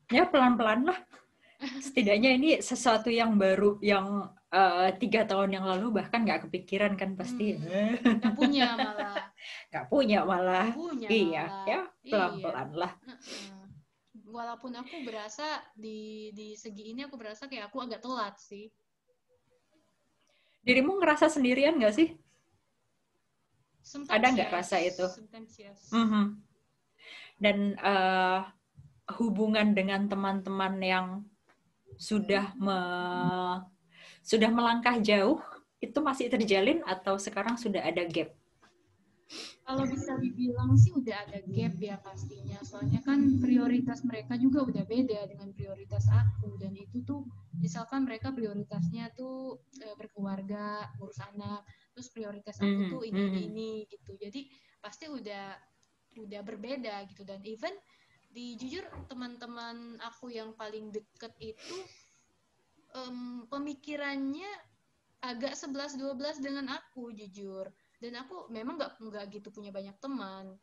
ya pelan-pelan lah. Setidaknya ini sesuatu yang baru, yang 3 tahun yang lalu bahkan nggak kepikiran kan pasti. Nggak punya malah. Nggak punya Nggak malah. punya Iya, malah. ya Iya. pelan-pelan lah. Walaupun aku berasa di segi ini aku berasa kayak aku agak telat sih. Dirimu ngerasa sendirian nggak sih? Ada Sometimes nggak yes, rasa itu? sometimes yes. Mhm. Dan hubungan dengan teman-teman yang sudah sudah melangkah jauh, itu masih terjalin atau sekarang sudah ada gap? Kalau bisa dibilang sih udah ada gap ya pastinya. Soalnya kan prioritas mereka juga udah beda dengan prioritas aku. Dan itu tuh, misalkan mereka prioritasnya tuh berkeluarga, ngurus anak. Terus prioritas aku tuh ini gitu. Jadi pasti udah berbeda gitu. Dan even jujur teman-teman aku yang paling deket itu pemikirannya agak 11-12 dengan aku jujur. Dan aku memang nggak gitu punya banyak teman.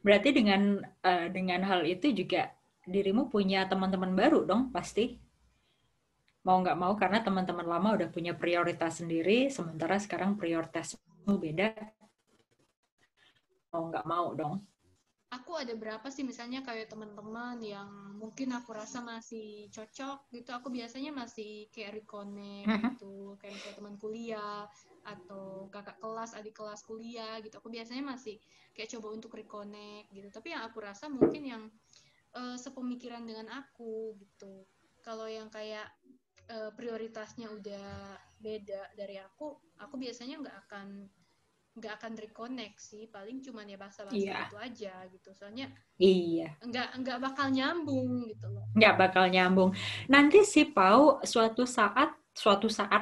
Berarti dengan hal itu juga dirimu punya teman-teman baru dong pasti. Mau nggak mau karena teman-teman lama udah punya prioritas sendiri, sementara sekarang prioritasmu beda. Mau nggak mau dong. Aku ada berapa sih misalnya kayak teman-teman yang mungkin aku rasa masih cocok gitu. Aku biasanya masih kayak reconnect gitu. Kayak misalnya teman kuliah atau kakak kelas, adik kelas kuliah gitu. Aku biasanya masih kayak coba untuk reconnect gitu. Tapi yang aku rasa mungkin yang sepemikiran dengan aku gitu. Kalau yang kayak prioritasnya udah beda dari aku biasanya nggak akan reconnect sih, paling cuman ya basa-basi Iya, gitu aja gitu, soalnya iya. nggak bakal nyambung gitu loh. Nggak bakal nyambung. Nanti si Pau suatu saat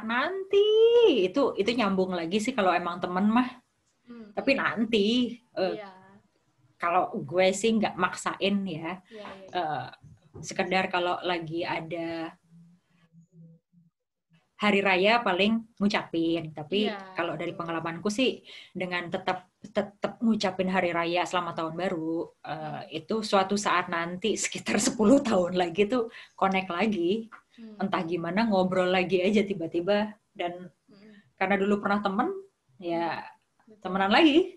nanti itu nyambung lagi sih kalau emang temen mah. Tapi nanti Iya, kalau gue sih nggak maksain ya. iya, iya, iya. Eh, Sekedar kalau lagi ada hari raya paling ngucapin. Iya, Tapi kalau dari betul. pengalamanku sih dengan tetap tetap ngucapin hari raya selamat tahun baru, itu suatu saat nanti sekitar 10 tahun lagi tuh connect lagi. Entah gimana ngobrol lagi aja tiba-tiba, dan karena dulu pernah temen ya Betul. temenan lagi.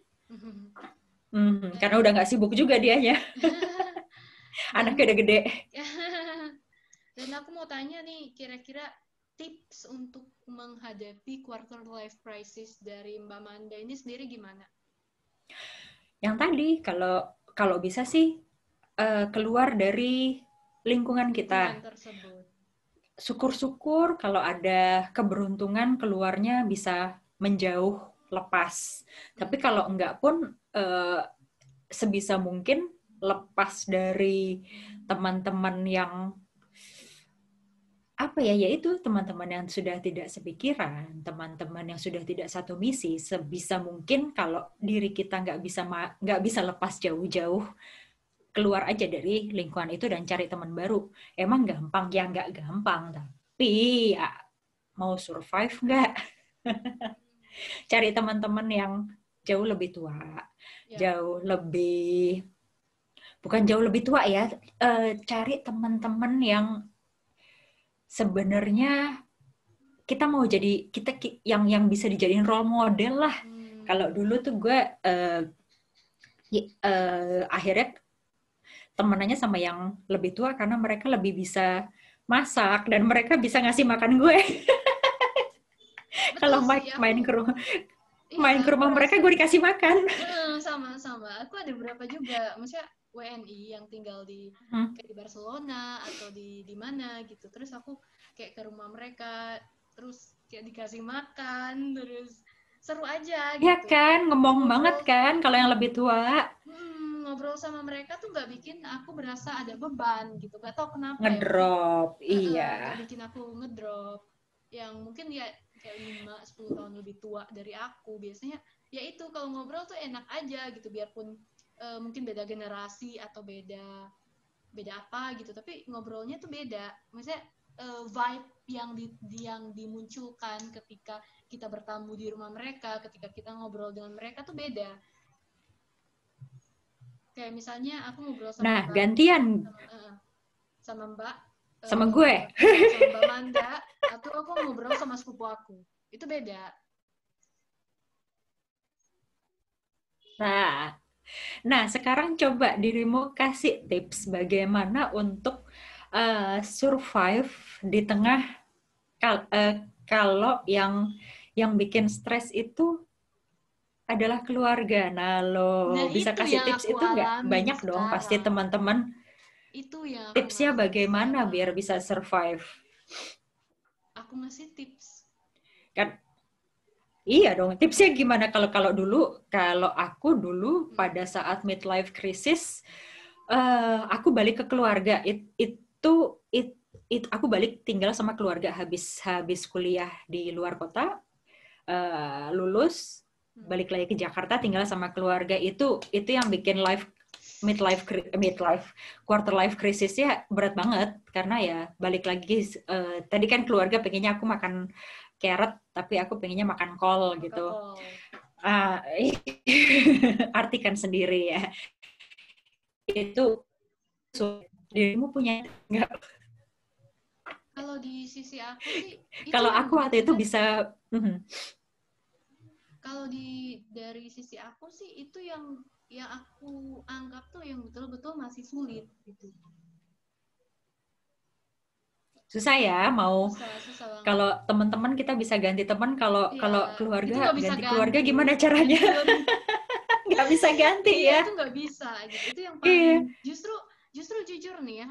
Karena udah nggak sibuk juga dianya. Dan Anaknya udah gede. dan aku mau tanya nih, kira-kira tips untuk menghadapi quarter life crisis dari Mbak Manda ini sendiri gimana? Yang tadi kalau kalau bisa sih keluar dari lingkungan Lingkungan kita. tersebut. Syukur-syukur kalau ada keberuntungan keluarnya bisa menjauh lepas. Tapi kalau enggak pun sebisa mungkin lepas dari teman-teman yang apa ya, yaitu teman-teman yang sudah tidak sepikiran, teman-teman yang sudah tidak satu misi. Sebisa mungkin kalau diri kita nggak bisa lepas jauh-jauh, keluar aja dari lingkungan itu dan cari teman baru. Emang gampang ya? Nggak gampang, tapi ya mau survive nggak? Cari teman-teman yang jauh lebih tua, Ya. jauh lebih bukan jauh lebih tua ya, cari teman-teman yang sebenarnya kita mau jadi yang bisa dijadiin role model lah. Kalau dulu tuh gue akhirnya temenannya sama yang lebih tua karena mereka lebih bisa masak dan mereka bisa ngasih makan gue. Betul Kalau sih, main ke rumah iya, aku mereka rasa gue dikasih makan. sama-sama. Aku ada beberapa juga, maksudnya WNI yang tinggal kayak di Barcelona atau di mana gitu. Terus aku kayak ke rumah mereka, terus kayak dikasih makan, terus seru aja Ya gitu. kan, ngomong banget Ngobrol, kan kalau yang lebih tua. ngobrol sama mereka tuh nggak bikin aku berasa ada beban gitu. Gak tau kenapa ya, mungkin Ngedrop, iya. nggak bikin aku ngedrop. Yang mungkin ya kayak 5-10 tahun lebih tua dari aku, biasanya ya itu kalau ngobrol tuh enak aja gitu, biarpun mungkin beda generasi atau beda beda apa gitu, tapi ngobrolnya tuh beda, maksudnya vibe yang dimunculkan ketika kita bertamu di rumah mereka, ketika kita ngobrol dengan mereka tuh beda. Kayak misalnya aku ngobrol sama Nah, mbak gantian. sama, sama Mbak, sama gue. sama Mbak Manda, atau aku ngobrol sama sepupu aku. Itu beda. Nah, sekarang coba dirimu kasih tips bagaimana untuk survive di tengah kalau yang bikin stres itu adalah keluarga. Nah, lo Nah, bisa itu kasih yang tips aku itu nggak? alamin Banyak dong pasti sekarang. teman-teman. Itu yang aku Tipsnya ngalamin bagaimana sekarang. biar bisa survive? Aku ngasih tips. Kan iya dong. Tipsnya gimana kalau aku dulu pada saat midlife crisis, aku balik ke keluarga. Aku balik tinggal sama keluarga habis kuliah di luar kota, lulus, balik lagi ke Jakarta tinggal sama keluarga. Itu yang bikin quarter life krisisnya berat banget karena ya balik lagi tadi kan keluarga pengennya aku makan carrot tapi aku pengennya makan kol gitu. Artikan sendiri ya. Itu dirimu punya nggak? Kalau di sisi aku sih itu Kalau yang aku waktu itu bisa kalau dari sisi aku sih itu yang aku anggap tuh yang betul-betul masih sulit gitu. Susah ya mau susah kalau teman-teman kita bisa ganti teman kalau keluarga ganti keluarga gimana caranya? Nggak bisa ganti ya. Itu nggak bisa gitu. Itu yang paling justru jujur nih ya,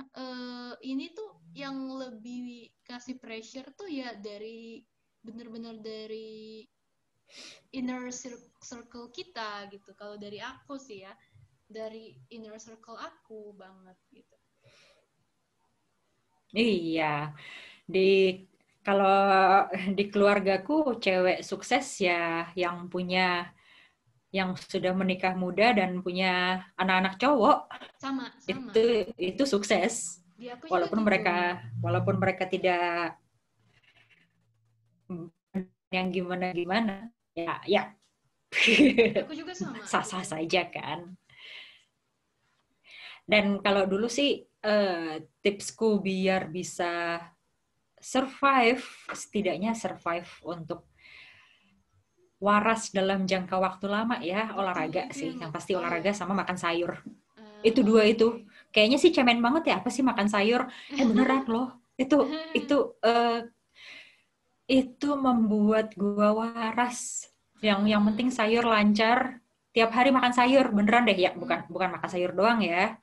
ini tuh yang lebih kasih pressure tuh ya dari bener-bener dari inner circle kita gitu. Kalau dari aku sih ya, dari inner circle aku banget gitu. Iya, kalau di keluargaku cewek sukses ya yang sudah menikah muda dan punya anak-anak cowok. Sama. Itu sukses. Di aku juga Walaupun gitu. walaupun mereka tidak yang gimana ya. Aku juga sama. Sah-sah saja kan. Dan kalau dulu sih tipsku biar bisa setidaknya survive untuk waras dalam jangka waktu lama ya. Betul, olahraga sih. Yang pasti olahraga sama makan sayur. Itu dua itu. Kayaknya sih cemen banget ya, apa sih makan sayur? Beneran loh. Itu membuat gua waras. Yang penting sayur lancar. Tiap hari makan sayur, beneran deh ya. Bukan makan sayur doang ya.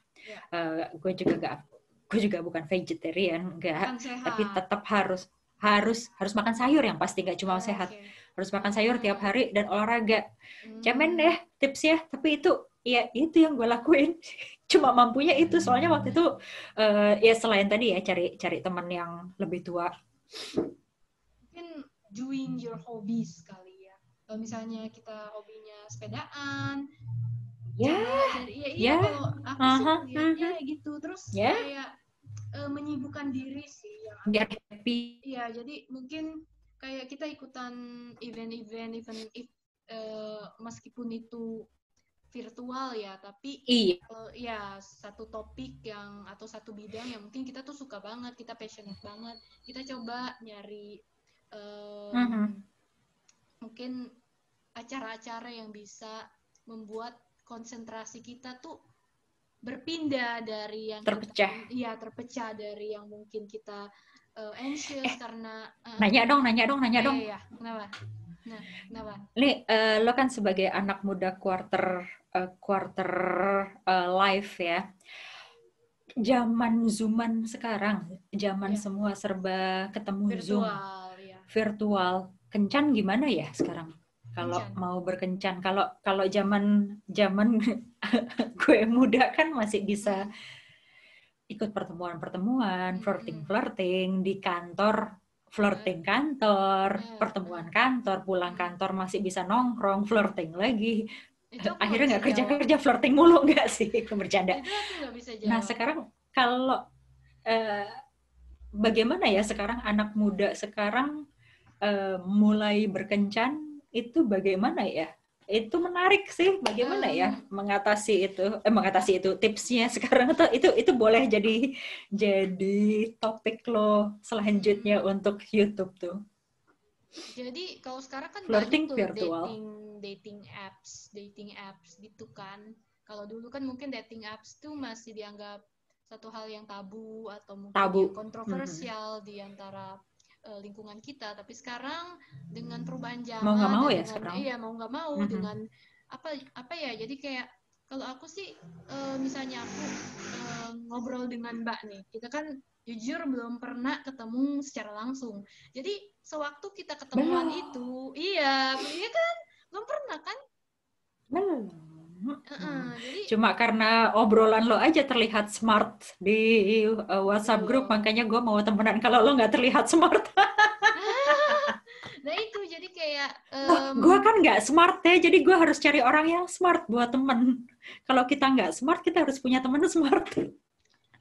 Gue juga bukan vegetarian, enggak. Tapi tetap harus makan sayur yang pasti, nggak cuma sehat. Harus makan sayur tiap hari dan olahraga. Cemen deh tipsnya, tapi itu yang gue lakuin. Cuma mampunya itu, soalnya waktu itu ya selain tadi ya cari teman yang lebih tua. Mungkin doing your hobbies kali ya. Kalau misalnya kita hobinya sepedaan, kalau aku sih lihatnya gitu, terus kayak menyibukkan diri sih yang biar happy. Iya, jadi mungkin kayak kita ikutan event meskipun itu virtual ya, tapi ya satu topik atau satu bidang yang mungkin kita tuh suka banget, kita passionate banget, kita coba nyari mungkin acara-acara yang bisa membuat konsentrasi kita tuh berpindah dari yang terpecah dari yang mungkin kita anxious karena nanya dong. Iya. Kenapa? Nih, lo kan sebagai anak muda quarter life ya. Zaman Zooman sekarang, semua serba ketemu virtual. Kencan gimana ya sekarang? Kalau mau berkencan, kalau zaman gue muda kan masih bisa ikut pertemuan, flirting di kantor, pertemuan kantor, pulang kantor masih bisa nongkrong, flirting lagi. Akhirnya nggak kerja flirting mulu, nggak sih, bercanda. Nah sekarang kalau bagaimana ya sekarang anak muda sekarang mulai berkencan itu bagaimana ya? Itu menarik sih, bagaimana ya mengatasi itu tipsnya sekarang tuh itu boleh jadi topik lo selanjutnya untuk YouTube tuh. Jadi kalau sekarang kan banyak Flirting tuh virtual. dating apps gitu kan. Kalau dulu kan mungkin dating apps tuh masih dianggap satu hal yang tabu atau mungkin Tabu. yang kontroversial di antara lingkungan kita. Tapi sekarang dengan perubahan Mau nggak zaman mau dan ya dengan sekarang. mau nggak mau dengan apa ya? Jadi kayak kalau aku sih misalnya aku ngobrol dengan Mbak nih, kita kan jujur belum pernah ketemu secara langsung. Jadi sewaktu kita ketemuan Belum. itu, iya kan belum pernah kan? Belum. Jadi Cuma karena obrolan lo aja terlihat smart di WhatsApp grup, betul. makanya gue mau temenan kalau lo nggak terlihat smart. Nah itu jadi kayak Gue kan nggak smart ya, jadi gue harus cari orang yang smart buat temen. Kalau kita nggak smart, kita harus punya temen smart.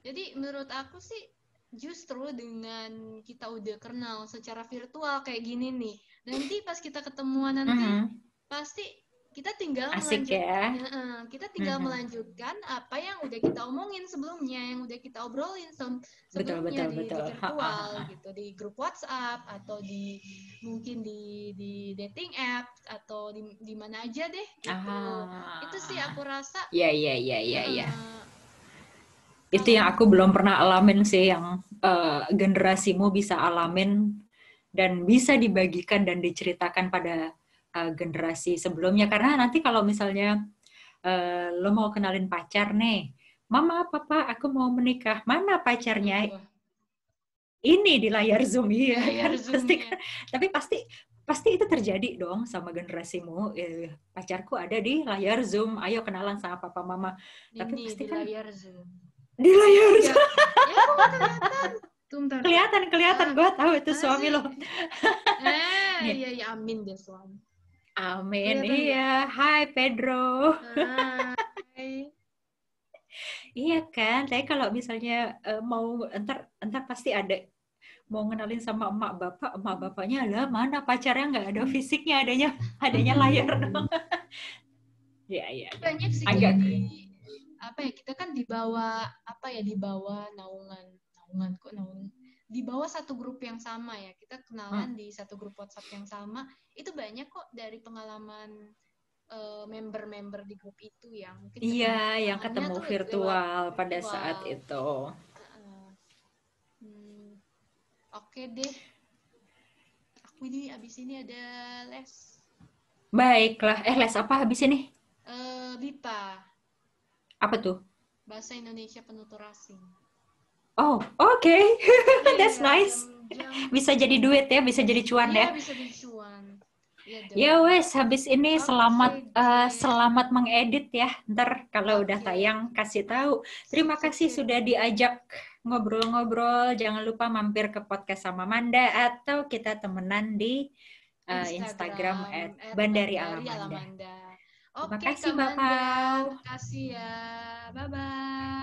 jadi menurut aku sih justru dengan kita udah kenal secara virtual kayak gini nih, nanti pas kita ketemuan nanti pasti kita tinggal Asik ya. kita tinggal melanjutkan apa yang udah kita omongin sebelumnya, yang udah kita obrolin Betul, sebelumnya betul, di betul. virtual gitu, di grup WhatsApp atau mungkin di dating app atau di mana aja deh gitu. Itu sih aku rasa Ya, ya, ya, ya, ya. Itu kalau yang aku belum pernah alamin sih, yang generasimu bisa alamin dan bisa dibagikan dan diceritakan pada generasi sebelumnya. Karena nanti kalau misalnya lo mau kenalin pacar nih, Mama, Papa, aku mau menikah. Mana pacarnya? Ini di layar Zoom, iya layar kan? Pasti zoomnya. kan? Tapi pasti itu terjadi dong sama generasimu. Pacarku ada di layar Zoom, ayo kenalan sama Papa Mama. Tapi Ini pasti di kan layar zoom. di layar Oh ya, Zoom. ya kok nggak kelihatan? Bentar. Kelihatan, gue tahu itu suami Sih. lo. Nih, Iya, ya amin deh suami. amin, Kelihatan nggak? iya. Hai Pedro. Hai. Iya kan, tapi kalau misalnya mau entar pasti ada mau ngenalin sama emak bapaknya lah mana pacarnya, nggak ada fisiknya, adanya layar dong. Ya, ya, ya. Banyak sih Agak jadi apa ya, kita kan dibawa apa ya, dibawa naungan di bawah satu grup yang sama ya, kita kenalan di satu grup WhatsApp yang sama, itu banyak kok dari pengalaman member-member di grup itu yang mungkin ketemu iya, yang pasangannya ketemu tuh lewat virtual pada saat virtual. itu. Oke deh, aku ini abis ini ada les Baiklah, les apa habis ini? BIPA, Apa tuh? Bahasa Indonesia Penutur Asing. Oh, oke. That's Iya, nice. jam Bisa jadi duit ya, bisa jadi cuan ya. iya bisa jadi cuan. Iya Ya dong. wes, habis ini selamat Oke deh. selamat mengedit ya. Ntar kalau udah Oke. tayang kasih tahu. Sip, Terima sip, kasih sip. sudah diajak ngobrol-ngobrol. Jangan lupa mampir ke podcast sama Manda atau kita temenan di Instagram @Bandari Alamanda. @bandari_alamanda. Terima Oke, kasih Kak Manda. Bapak. Makasih ya. Bye-bye.